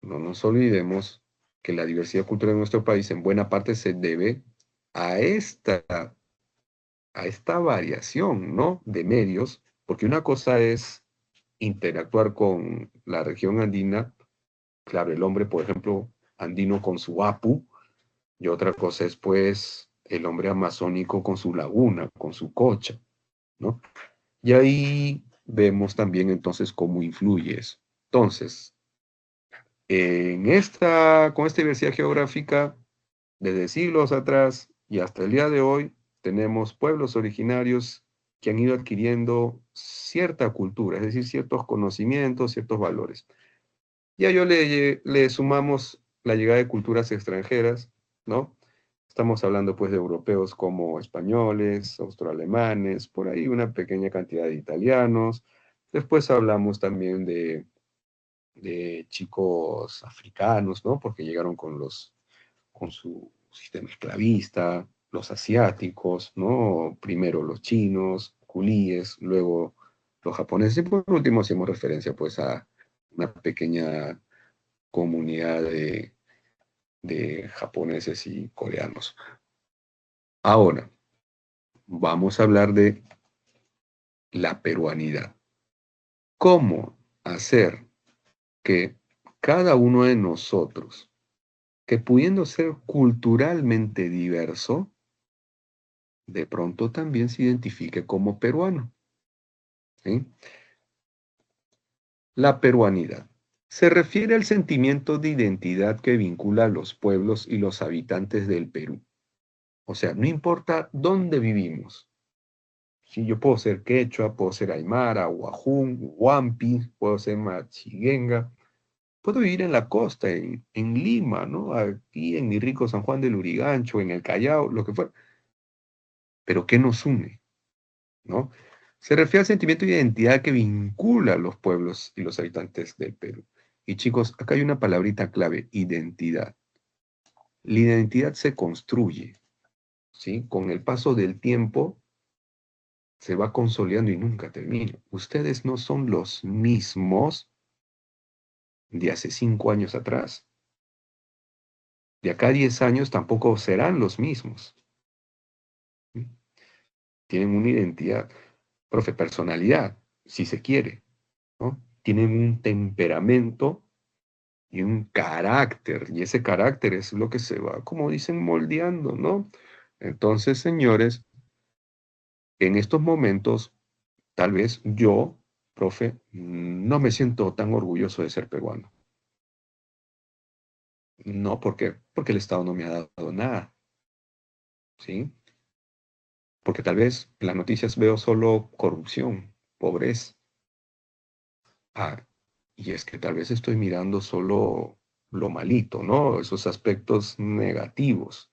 no nos olvidemos que la diversidad cultural de nuestro país en buena parte se debe a esta variación, ¿no? De medios, porque una cosa es interactuar con la región andina, claro, el hombre, por ejemplo, andino con su apu, y otra cosa es, pues, el hombre amazónico con su laguna, con su cocha, ¿no? Y ahí vemos también entonces cómo influye eso. Entonces, con esta diversidad geográfica, desde siglos atrás y hasta el día de hoy, tenemos pueblos originarios que han ido adquiriendo cierta cultura, es decir, ciertos conocimientos, ciertos valores. Y a ello le sumamos la llegada de culturas extranjeras, ¿no? Estamos hablando pues de europeos como españoles, austroalemanes, por ahí una pequeña cantidad de italianos. Después hablamos también de chicos africanos, ¿no? Porque llegaron con su sistema esclavista, los asiáticos, ¿no? Primero los chinos, culíes, luego los japoneses, y por último hacemos referencia pues a una pequeña comunidad de japoneses y coreanos. Ahora, vamos a hablar de la peruanidad. ¿Cómo hacer que cada uno de nosotros, que pudiendo ser culturalmente diverso, de pronto también se identifique como peruano? ¿Sí? La peruanidad se refiere al sentimiento de identidad que vincula a los pueblos y los habitantes del Perú. O sea, no importa dónde vivimos. Si yo puedo ser quechua, puedo ser aymara, guajún, huampi, puedo ser machiguenga, puedo vivir en la costa, en Lima, ¿no? Aquí en mi rico San Juan del Lurigancho, en el Callao, lo que fuera. Pero ¿qué nos une? ¿No? Se refiere al sentimiento de identidad que vincula a los pueblos y los habitantes del Perú. Y chicos, acá hay una palabrita clave: identidad. La identidad se construye, ¿sí? Con el paso del tiempo se va consolidando y nunca termina. Ustedes no son los mismos de hace 5 años atrás. De acá a 10 años tampoco serán los mismos. ¿Sí? Tienen una identidad, profe, personalidad, si se quiere, ¿no? Tienen un temperamento y un carácter, y ese carácter es lo que se va, como dicen, moldeando, ¿no? Entonces, señores, en estos momentos, tal vez yo, profe, no me siento tan orgulloso de ser peruano. No, porque el Estado no me ha dado nada, ¿sí? Porque tal vez en las noticias veo solo corrupción, pobreza. Ah, y es que tal vez estoy mirando solo lo malito, ¿no? Esos aspectos negativos.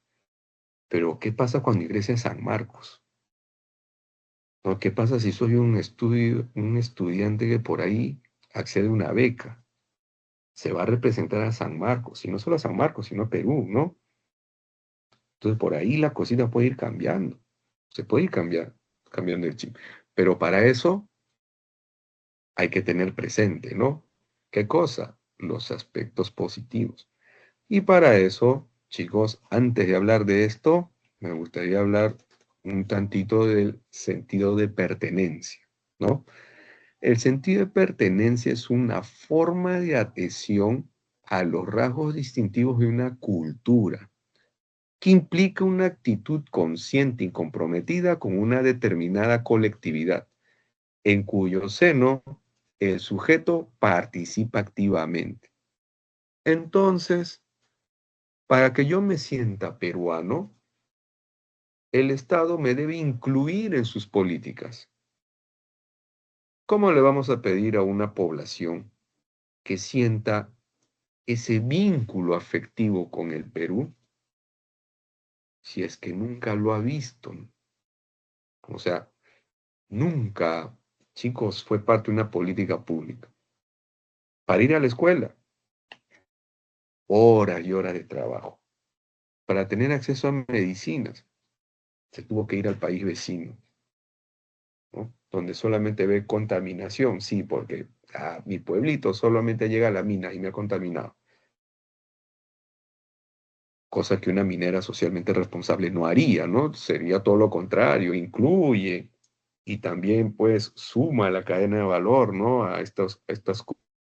Pero ¿qué pasa cuando ingrese a San Marcos? ¿No? ¿Qué pasa si soy un estudiante que por ahí accede a una beca? Se va a representar a San Marcos, y no solo a San Marcos, sino a Perú, ¿no? Entonces por ahí la cosita puede ir cambiando. Se puede ir cambiando el chip. Pero para eso hay que tener presente, ¿no? ¿Qué cosa? Los aspectos positivos. Y para eso, chicos, antes de hablar de esto, me gustaría hablar un tantito del sentido de pertenencia, ¿no? El sentido de pertenencia es una forma de adhesión a los rasgos distintivos de una cultura, que implica una actitud consciente y comprometida con una determinada colectividad, en cuyo seno el sujeto participa activamente. Entonces, para que yo me sienta peruano, el Estado me debe incluir en sus políticas. ¿Cómo le vamos a pedir a una población que sienta ese vínculo afectivo con el Perú si es que nunca lo ha visto? O sea, nunca, chicos, fue parte de una política pública. Para ir a la escuela, horas y horas de trabajo. Para tener acceso a medicinas, se tuvo que ir al país vecino, ¿no? Donde solamente ve contaminación, sí, porque a mi pueblito solamente llega a la mina y me ha contaminado. Cosa que una minera socialmente responsable no haría, ¿no? Sería todo lo contrario, incluye, y también pues suma la cadena de valor, ¿no? A estas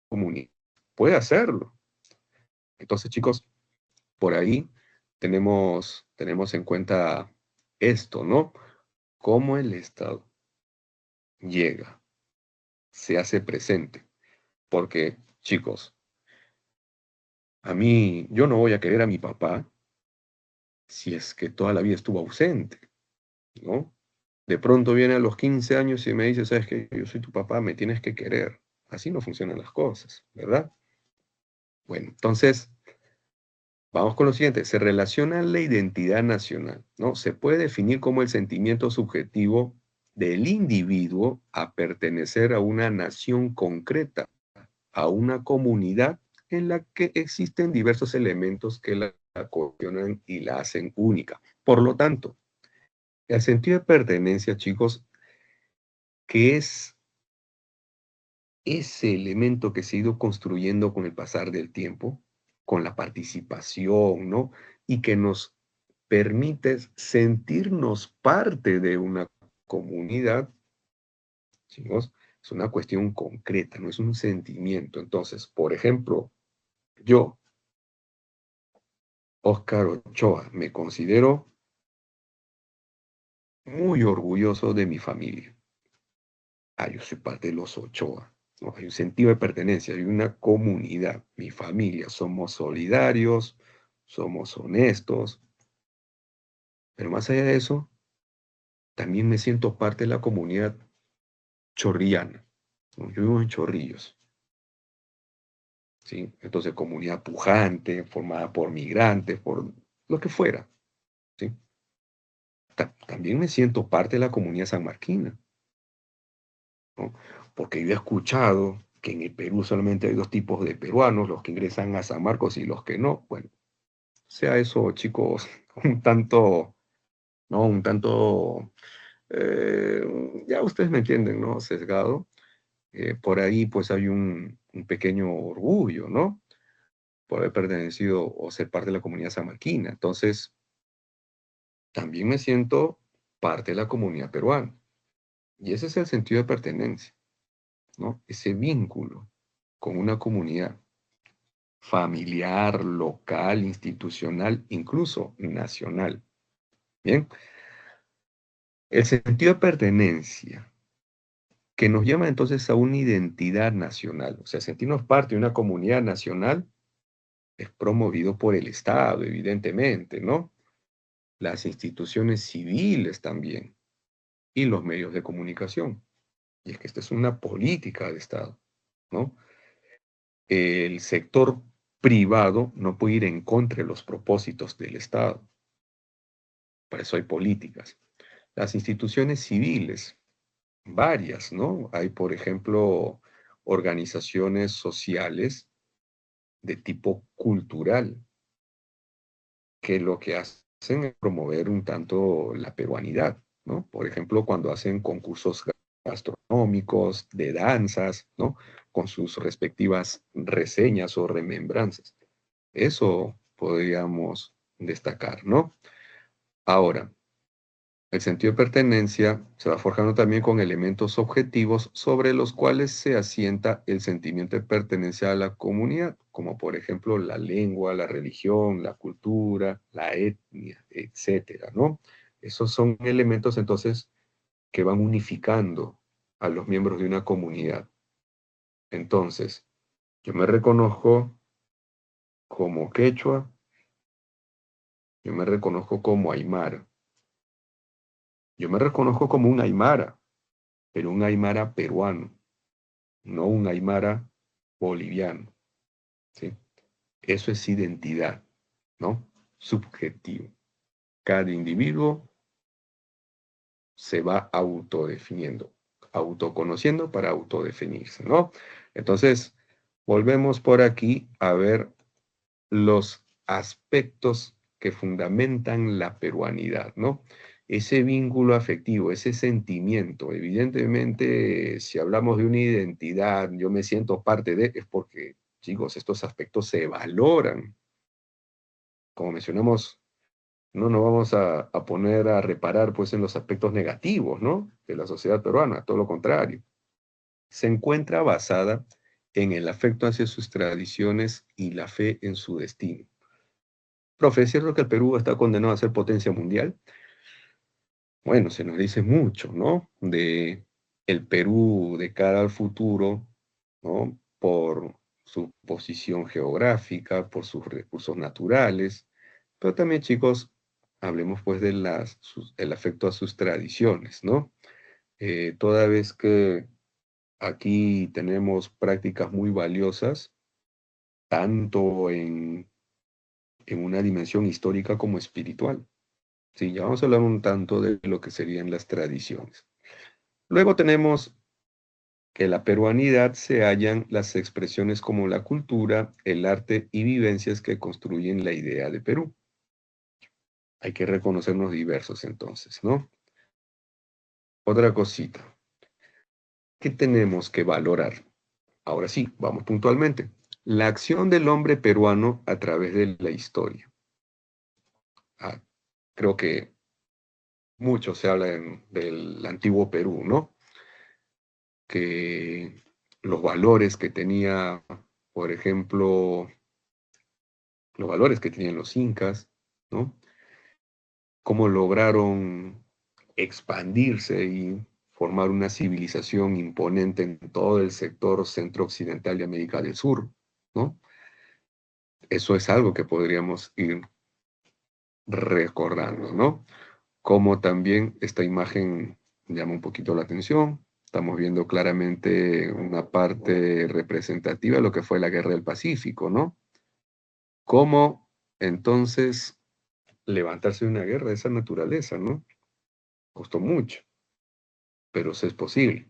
comunidades. Puede hacerlo. Entonces, chicos, por ahí tenemos en cuenta esto, ¿no? Cómo el Estado llega, se hace presente. Porque, chicos, a mí, yo no voy a querer a mi papá si es que toda la vida estuvo ausente, ¿no? De pronto viene a los 15 años y me dice, sabes que yo soy tu papá, me tienes que querer. Así no funcionan las cosas, ¿verdad? Bueno, entonces, vamos con lo siguiente. Se relaciona la identidad nacional, ¿no? Se puede definir como el sentimiento subjetivo del individuo a pertenecer a una nación concreta, a una comunidad en la que existen diversos elementos que la cohesionan y la hacen única. Por lo tanto, el sentido de pertenencia, chicos, que es ese elemento que se ha ido construyendo con el pasar del tiempo, con la participación, ¿no? Y que nos permite sentirnos parte de una comunidad, chicos, es una cuestión concreta, no es un sentimiento. Entonces, por ejemplo, yo, Óscar Ochoa, me considero muy orgulloso de mi familia. Yo soy parte de los Ochoa, ¿no? Hay un sentido de pertenencia, hay una comunidad, mi familia, somos solidarios, somos honestos, pero más allá de eso, también me siento parte de la comunidad chorrillana, ¿no? Yo vivo en Chorrillos, ¿sí? Entonces, comunidad pujante, formada por migrantes, por lo que fuera, ¿sí? También me siento parte de la comunidad sanmarquina, ¿no? Porque yo he escuchado que en el Perú solamente hay dos tipos de peruanos, los que ingresan a San Marcos y los que no. Bueno, sea eso, chicos, un tanto, ¿no? Un tanto, ya ustedes me entienden, ¿no? Sesgado. Por ahí pues hay un pequeño orgullo, ¿no? Por haber pertenecido o ser parte de la comunidad sanmarquina. Entonces, también me siento parte de la comunidad peruana. Y ese es el sentido de pertenencia, ¿no? Ese vínculo con una comunidad familiar, local, institucional, incluso nacional. Bien, el sentido de pertenencia que nos llama entonces a una identidad nacional, o sea, sentirnos parte de una comunidad nacional es promovido por el Estado, evidentemente, ¿no? Las instituciones civiles también y los medios de comunicación. Y es que esta es una política de Estado, ¿no? El sector privado no puede ir en contra de los propósitos del Estado. Por eso hay políticas. Las instituciones civiles, varias, ¿no? Hay, por ejemplo, organizaciones sociales de tipo cultural, que lo que hacen es promover un tanto la peruanidad, ¿no? Por ejemplo, cuando hacen concursos gastronómicos, de danzas, ¿no? Con sus respectivas reseñas o remembranzas. Eso podríamos destacar, ¿no? Ahora, el sentido de pertenencia se va forjando también con elementos objetivos sobre los cuales se asienta el sentimiento de pertenencia a la comunidad, como por ejemplo la lengua, la religión, la cultura, la etnia, etcétera, ¿no? Esos son elementos entonces que van unificando a los miembros de una comunidad. Entonces, yo me reconozco como quechua, yo me reconozco como aymara, yo me reconozco como un aymara, pero un aymara peruano, no un aymara boliviano, ¿sí? Eso es identidad, ¿no? Subjetivo. Cada individuo se va autodefiniendo, autoconociendo para autodefinirse, ¿no? Entonces, volvemos por aquí a ver los aspectos que fundamentan la peruanidad, ¿no? Ese vínculo afectivo, ese sentimiento, evidentemente, si hablamos de una identidad, yo me siento parte de, es porque, chicos, estos aspectos se valoran. Como mencionamos No nos vamos a poner a reparar pues en los aspectos negativos, ¿no? De la sociedad peruana, todo lo contrario. Se encuentra basada en el afecto hacia sus tradiciones y la fe en su destino. Profe, ¿es cierto que el Perú está condenado a ser potencia mundial? Bueno, se nos dice mucho, ¿no? De el Perú de cara al futuro, ¿no? Por su posición geográfica, por sus recursos naturales, pero también, chicos, hablemos pues de el afecto a sus tradiciones, ¿no? Toda vez que aquí tenemos prácticas muy valiosas, tanto en una dimensión histórica como espiritual. Sí, ya vamos a hablar un tanto de lo que serían las tradiciones. Luego tenemos que la peruanidad se hallan las expresiones como la cultura, el arte y vivencias que construyen la idea de Perú. Hay que reconocernos diversos entonces, ¿no? Otra cosita, ¿qué tenemos que valorar? Ahora sí, vamos puntualmente. La acción del hombre peruano a través de la historia. Ah, creo que mucho se habla del antiguo Perú, ¿no? Que los valores que tenía, por ejemplo, los valores que tenían los incas, ¿no? Cómo lograron expandirse y formar una civilización imponente en todo el sector centro-occidental de América del Sur, ¿no? Eso es algo que podríamos ir recordando, ¿no? Como también esta imagen llama un poquito la atención. Estamos viendo claramente una parte representativa de lo que fue la Guerra del Pacífico, ¿no? Cómo entonces levantarse de una guerra de esa naturaleza, ¿no? Costó mucho, pero sí es posible.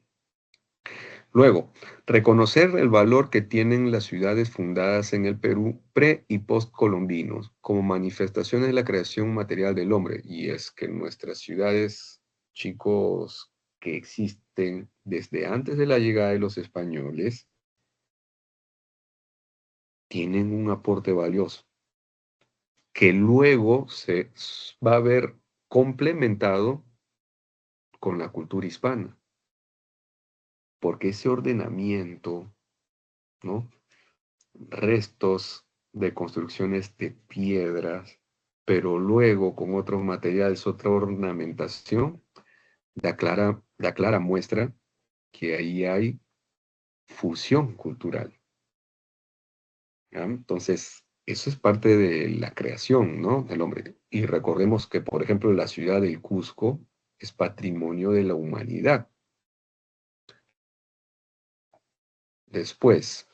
Luego, reconocer el valor que tienen las ciudades fundadas en el Perú pre- y post-colombinos como manifestaciones de la creación material del hombre. Y es que nuestras ciudades, chicos, que existen desde antes de la llegada de los españoles, tienen un aporte valioso que luego se va a ver complementado con la cultura hispana, porque ese ordenamiento, ¿no? Restos de construcciones de piedras, pero luego con otros materiales, otra ornamentación, da clara muestra que ahí hay fusión cultural. ¿Ya? Entonces, eso es parte de la creación, ¿no? Del hombre. Y recordemos que, por ejemplo, la ciudad del Cusco es patrimonio de la humanidad. Después,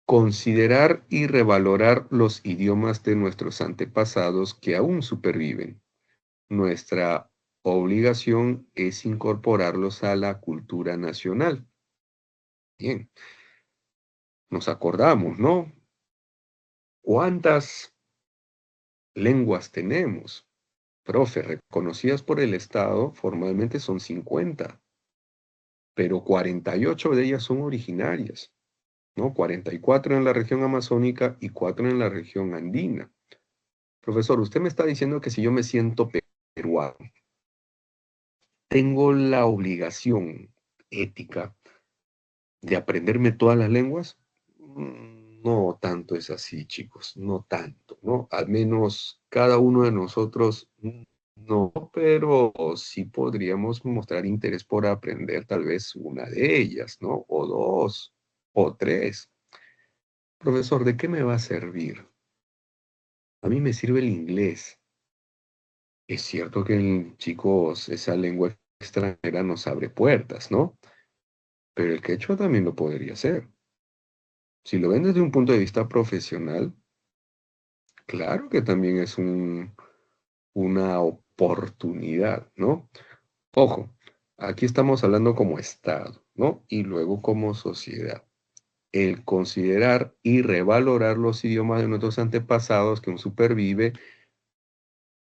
considerar y revalorar los idiomas de nuestros antepasados que aún superviven. Nuestra obligación es incorporarlos a la cultura nacional. Bien, nos acordamos, ¿no? ¿Cuántas lenguas tenemos? Profe, reconocidas por el Estado, formalmente son 50, pero 48 de ellas son originarias, ¿no? 44 en la región amazónica y 4 en la región andina. Profesor, usted me está diciendo que si yo me siento peruano, tengo la obligación ética de aprenderme todas las lenguas. No tanto es así, chicos, no tanto, ¿no? Al menos cada uno de nosotros, no, pero sí podríamos mostrar interés por aprender tal vez una de ellas, ¿no? O dos, o tres. Profesor, ¿de qué me va a servir? A mí me sirve el inglés. Es cierto que, chicos, esa lengua extranjera nos abre puertas, ¿no? Pero el quechua también lo podría hacer. Si lo ven desde un punto de vista profesional, claro que también es una oportunidad, ¿no? Ojo, aquí estamos hablando como Estado, ¿no? Y luego como sociedad. El considerar y revalorar los idiomas de nuestros antepasados que aún supervive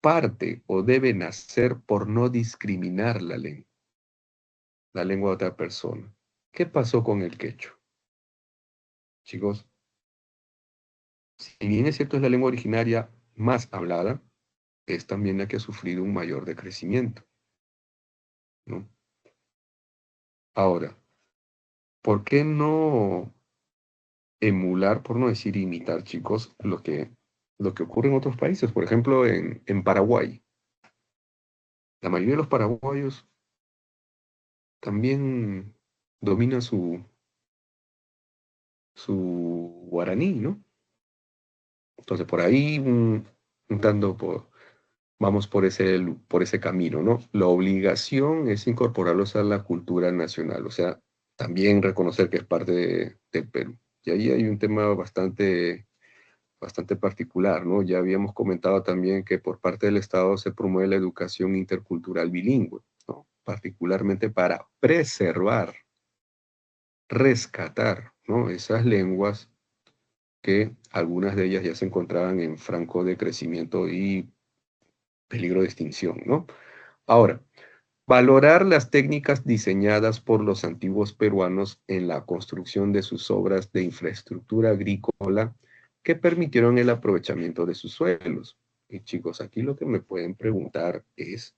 parte o debe nacer por no discriminar la lengua de otra persona. ¿Qué pasó con el quechua? Chicos, si bien es cierto es la lengua originaria más hablada, es también la que ha sufrido un mayor decrecimiento, ¿no? Ahora, ¿por qué no emular, por no decir imitar, chicos, lo que ocurre en otros países? Por ejemplo, en Paraguay. La mayoría de los paraguayos también dominan su guaraní, ¿no? Entonces, por ahí, vamos por ese camino, ¿no? La obligación es incorporarlos a la cultura nacional, o sea, también reconocer que es parte del Perú. Y ahí hay un tema bastante particular, ¿no? Ya habíamos comentado también que por parte del Estado se promueve la educación intercultural bilingüe, ¿no? Particularmente para preservar, rescatar, ¿no? Esas lenguas que algunas de ellas ya se encontraban en franco decrecimiento y peligro de extinción, ¿no? Ahora, valorar las técnicas diseñadas por los antiguos peruanos en la construcción de sus obras de infraestructura agrícola que permitieron el aprovechamiento de sus suelos. Y chicos, aquí lo que me pueden preguntar es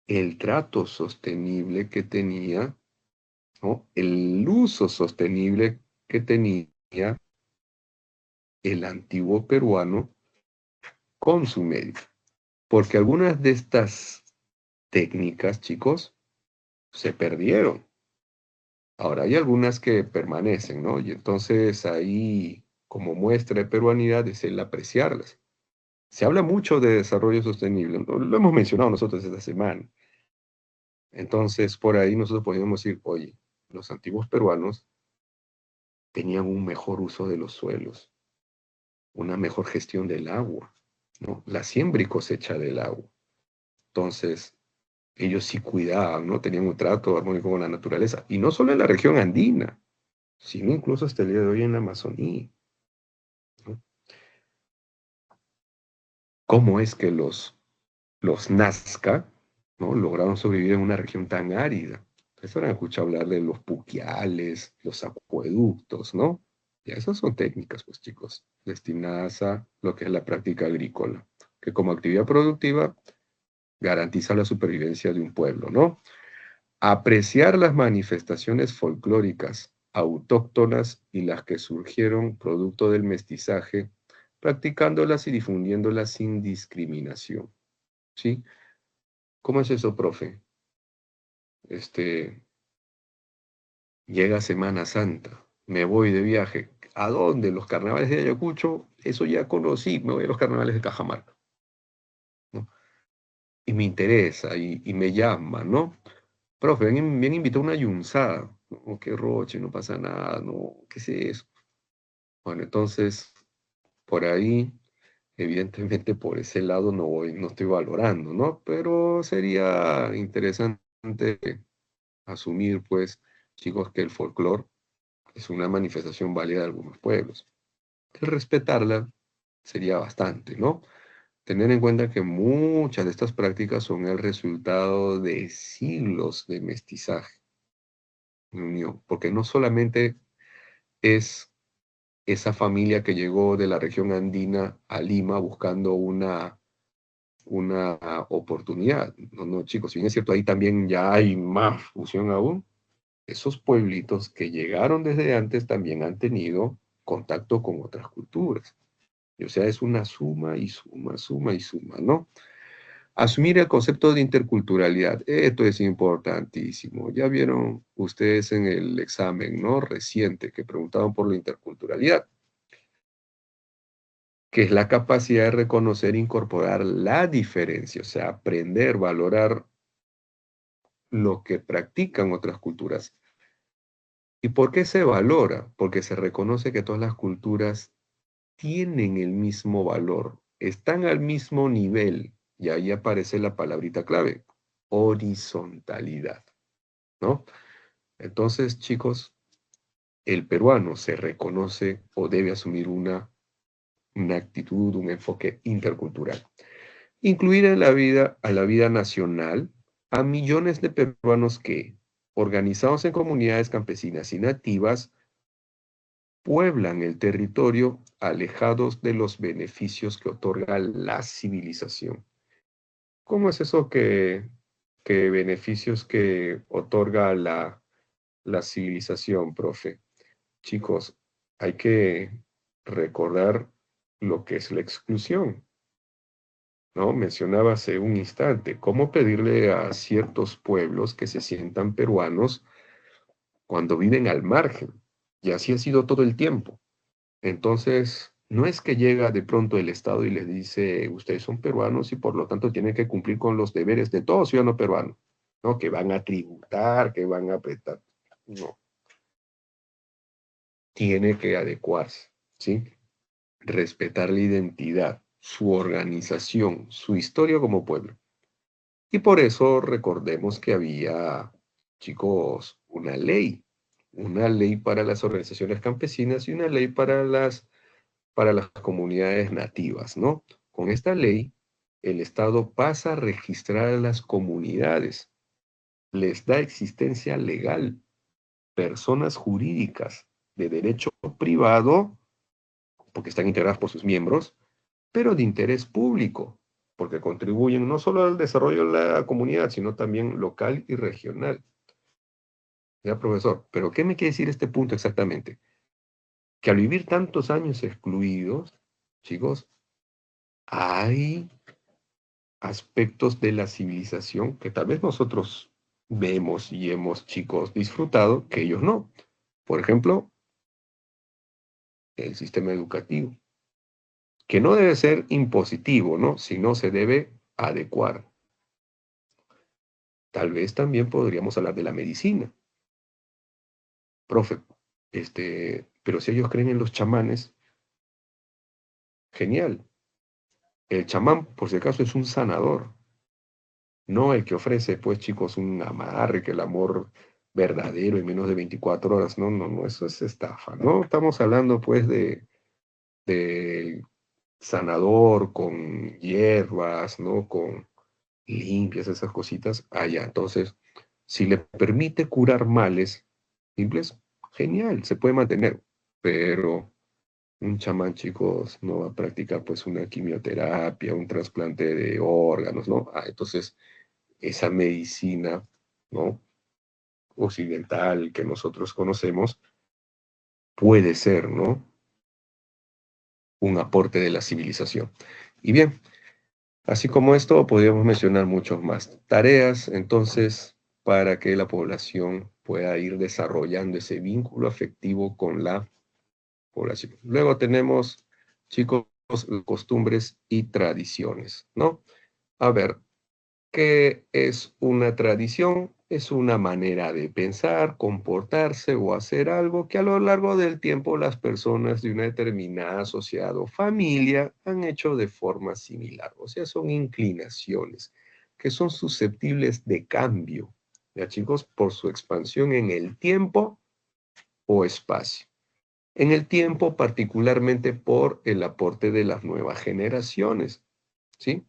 el trato sostenible que tenía, ¿no? El uso sostenible que tenía el antiguo peruano con su medio. Porque algunas de estas técnicas, chicos, se perdieron. Ahora, hay algunas que permanecen, ¿no? Y entonces ahí, como muestra de peruanidad, es el apreciarlas. Se habla mucho de desarrollo sostenible, ¿no? Lo hemos mencionado nosotros esta semana. Entonces, por ahí nosotros podríamos decir, oye, los antiguos peruanos tenían un mejor uso de los suelos, una mejor gestión del agua, ¿no? La siembra y cosecha del agua. Entonces, ellos sí cuidaban, ¿no? Tenían un trato armónico con la naturaleza. Y no solo en la región andina, sino incluso hasta el día de hoy en la Amazonía, ¿no? ¿Cómo es que los Nazca, ¿no? Lograron sobrevivir en una región tan árida? Ustedes habrán escuchado hablar de los puquiales, los acueductos, ¿no? Ya esas son técnicas, pues chicos, destinadas a lo que es la práctica agrícola, que como actividad productiva garantiza la supervivencia de un pueblo, ¿no? Apreciar las manifestaciones folclóricas autóctonas y las que surgieron producto del mestizaje, practicándolas y difundiéndolas sin discriminación, ¿sí? ¿Cómo es eso, profe? Este, llega Semana Santa, me voy de viaje. ¿A dónde? Los carnavales de Ayacucho, eso ya conocí, me voy a los carnavales de Cajamarca, ¿no? Y me interesa y me llama, ¿no? Profe, bien invitó a una yunzada. No, qué roche, no pasa nada, no, ¿qué es eso? Bueno, entonces, por ahí, evidentemente por ese lado no estoy valorando, ¿no? Pero sería interesante asumir, pues, chicos, que el folclore es una manifestación válida de algunos pueblos. Que respetarla sería bastante, ¿no? Tener en cuenta que muchas de estas prácticas son el resultado de siglos de mestizaje, unión, porque no solamente es esa familia que llegó de la región andina a Lima buscando una oportunidad. No, no, chicos, si bien es cierto, ahí también ya hay más fusión aún. Esos pueblitos que llegaron desde antes también han tenido contacto con otras culturas. Y, o sea, es una suma y suma, suma y suma, ¿no? Asumir el concepto de interculturalidad, esto es importantísimo. Ya vieron ustedes en el examen, ¿no? Reciente, que preguntaban por la interculturalidad, que es la capacidad de reconocer e incorporar la diferencia, o sea, aprender, valorar lo que practican otras culturas. ¿Y por qué se valora? Porque se reconoce que todas las culturas tienen el mismo valor, están al mismo nivel, y ahí aparece la palabrita clave, horizontalidad, ¿no? Entonces, chicos, el peruano se reconoce o debe asumir una actitud, un enfoque intercultural. Incluir en a la vida nacional a millones de peruanos que, organizados en comunidades campesinas y nativas, pueblan el territorio alejados de los beneficios que otorga la civilización. ¿Cómo es eso que beneficios que otorga la civilización, profe? Chicos, hay que recordar lo que es la exclusión, ¿no? Mencionaba hace un instante, cómo pedirle a ciertos pueblos que se sientan peruanos cuando viven al margen, y así ha sido todo el tiempo. Entonces, no es que llega de pronto el Estado y les dice, ustedes son peruanos y por lo tanto tienen que cumplir con los deberes de todo ciudadano peruano, ¿no? Que van a tributar, que van a apretar. No, tiene que adecuarse, ¿sí? Respetar la identidad, su organización, su historia como pueblo. Y por eso recordemos que había, chicos, una ley para las organizaciones campesinas y una ley para las comunidades nativas, ¿no? Con esta ley, el Estado pasa a registrar a las comunidades, les da existencia legal, personas jurídicas de derecho privado, porque están integradas por sus miembros, pero de interés público, porque contribuyen no solo al desarrollo de la comunidad, sino también local y regional. Ya, profesor, pero ¿qué me quiere decir este punto exactamente? Que al vivir tantos años excluidos, chicos, hay aspectos de la civilización que tal vez nosotros vemos y hemos, chicos, disfrutado, que ellos no. Por ejemplo, el sistema educativo, que no debe ser impositivo, ¿no? Sino se debe adecuar. Tal vez también podríamos hablar de la medicina. Profe, pero si ellos creen en los chamanes, genial. El chamán, por si acaso, es un sanador, no el que ofrece, pues, chicos, un amarre, que el amor verdadero en menos de 24 horas. No, no, no, eso es estafa, ¿no? Estamos hablando, pues, de sanador con hierbas, ¿no? Con limpias, esas cositas. Allá, entonces, si le permite curar males simples, genial, se puede mantener, pero un chamán, chicos, no va a practicar pues una quimioterapia, un trasplante de órganos, ¿no? Entonces, esa medicina, ¿no? Occidental que nosotros conocemos, puede ser, ¿no? Un aporte de la civilización. Y bien, así como esto, podríamos mencionar muchos más tareas, entonces, para que la población pueda ir desarrollando ese vínculo afectivo con la población. Luego tenemos, chicos, costumbres y tradiciones, ¿no? A ver, ¿qué es una tradición? Es una manera de pensar, comportarse o hacer algo que a lo largo del tiempo las personas de una determinada sociedad o familia han hecho de forma similar. O sea, son inclinaciones que son susceptibles de cambio, ¿ya, chicos? Por su expansión en el tiempo o espacio. En el tiempo, particularmente por el aporte de las nuevas generaciones, ¿sí?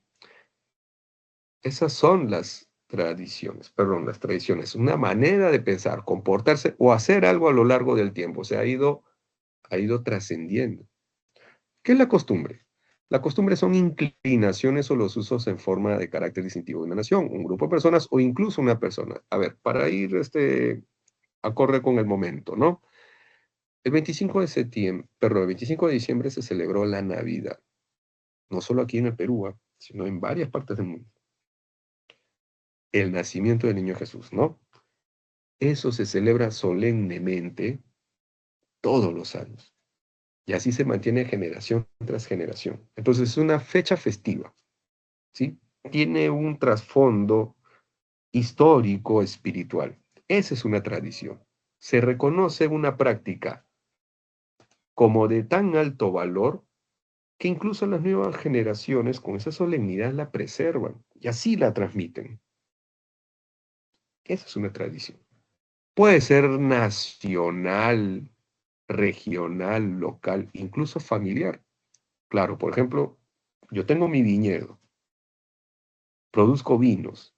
Esas son las tradiciones, perdón, las tradiciones, una manera de pensar, comportarse o hacer algo a lo largo del tiempo. Se ha ido trascendiendo. ¿Qué es la costumbre? La costumbre son inclinaciones o los usos en forma de carácter distintivo de una nación, un grupo de personas o incluso una persona. A ver, para ir acorde con el momento, ¿no? El 25 de septiembre, perdón, el 25 de diciembre se celebró la Navidad, no solo aquí en el Perú, sino en varias partes del mundo. El nacimiento del niño Jesús, ¿no? Eso se celebra solemnemente todos los años. Y así se mantiene generación tras generación. Entonces es una fecha festiva, ¿sí? Tiene un trasfondo histórico, espiritual. Esa es una tradición. Se reconoce una práctica como de tan alto valor que incluso las nuevas generaciones con esa solemnidad la preservan y así la transmiten. Esa es una tradición. Puede ser nacional, regional, local, incluso familiar. Claro, por ejemplo, yo tengo mi viñedo, produzco vinos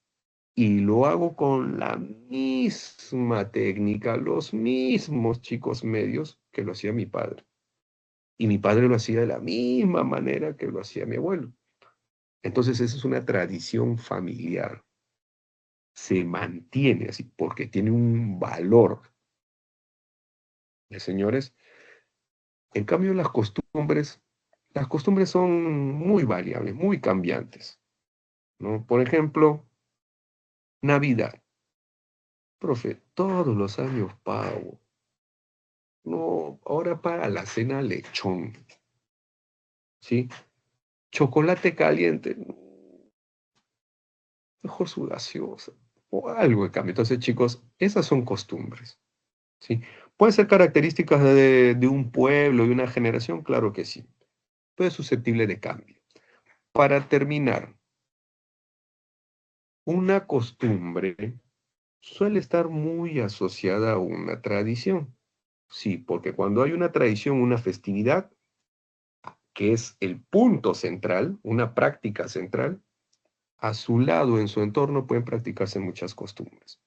y lo hago con la misma técnica, los mismos chicos medios que lo hacía mi padre. Y mi padre lo hacía de la misma manera que lo hacía mi abuelo. Entonces, esa es una tradición familiar. Se mantiene así porque tiene un valor. Señores, en cambio las costumbres son muy variables, muy cambiantes, ¿no? Por ejemplo, Navidad. Profe, todos los años pavo. No, ahora para la cena lechón, ¿sí? Chocolate caliente, mejor su gaseosa o algo de cambio. Entonces, chicos, esas son costumbres, ¿sí? ¿Pueden ser características de un pueblo, de una generación? Claro que sí, pero es susceptible de cambio. Para terminar, una costumbre suele estar muy asociada a una tradición. Sí, porque cuando hay una tradición, una festividad, que es el punto central, una práctica central, a su lado, en su entorno, pueden practicarse muchas costumbres.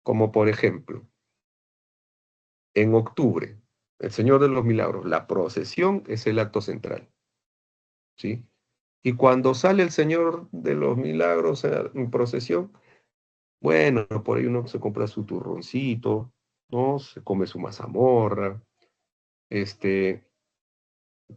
Como por ejemplo, en octubre, el Señor de los Milagros, la procesión es el acto central, ¿sí? Y cuando sale el Señor de los Milagros en procesión, bueno, por ahí uno se compra su turroncito, ¿no? Se come su mazamorra, este,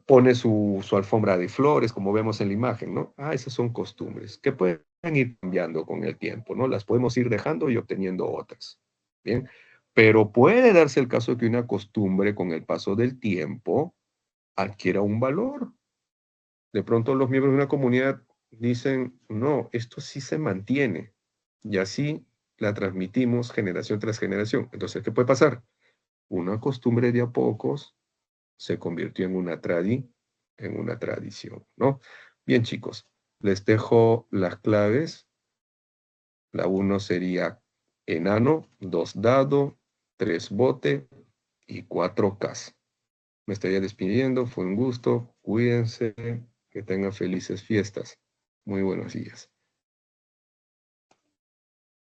pone su alfombra de flores, como vemos en la imagen, ¿no? Ah, esas son costumbres que pueden ir cambiando con el tiempo, ¿no? Las podemos ir dejando y obteniendo otras, ¿bien? Pero puede darse el caso de que una costumbre con el paso del tiempo adquiera un valor. De pronto los miembros de una comunidad dicen, no, esto sí se mantiene y así la transmitimos generación tras generación. Entonces, ¿qué puede pasar? Una costumbre de a pocos se convirtió en una tradición, ¿no? Bien, chicos, les dejo las claves. La 1 sería enano, 2 dado, 3 bote y 4 cas. Me estaría despidiendo, fue un gusto, cuídense, que tengan felices fiestas. Muy buenos días.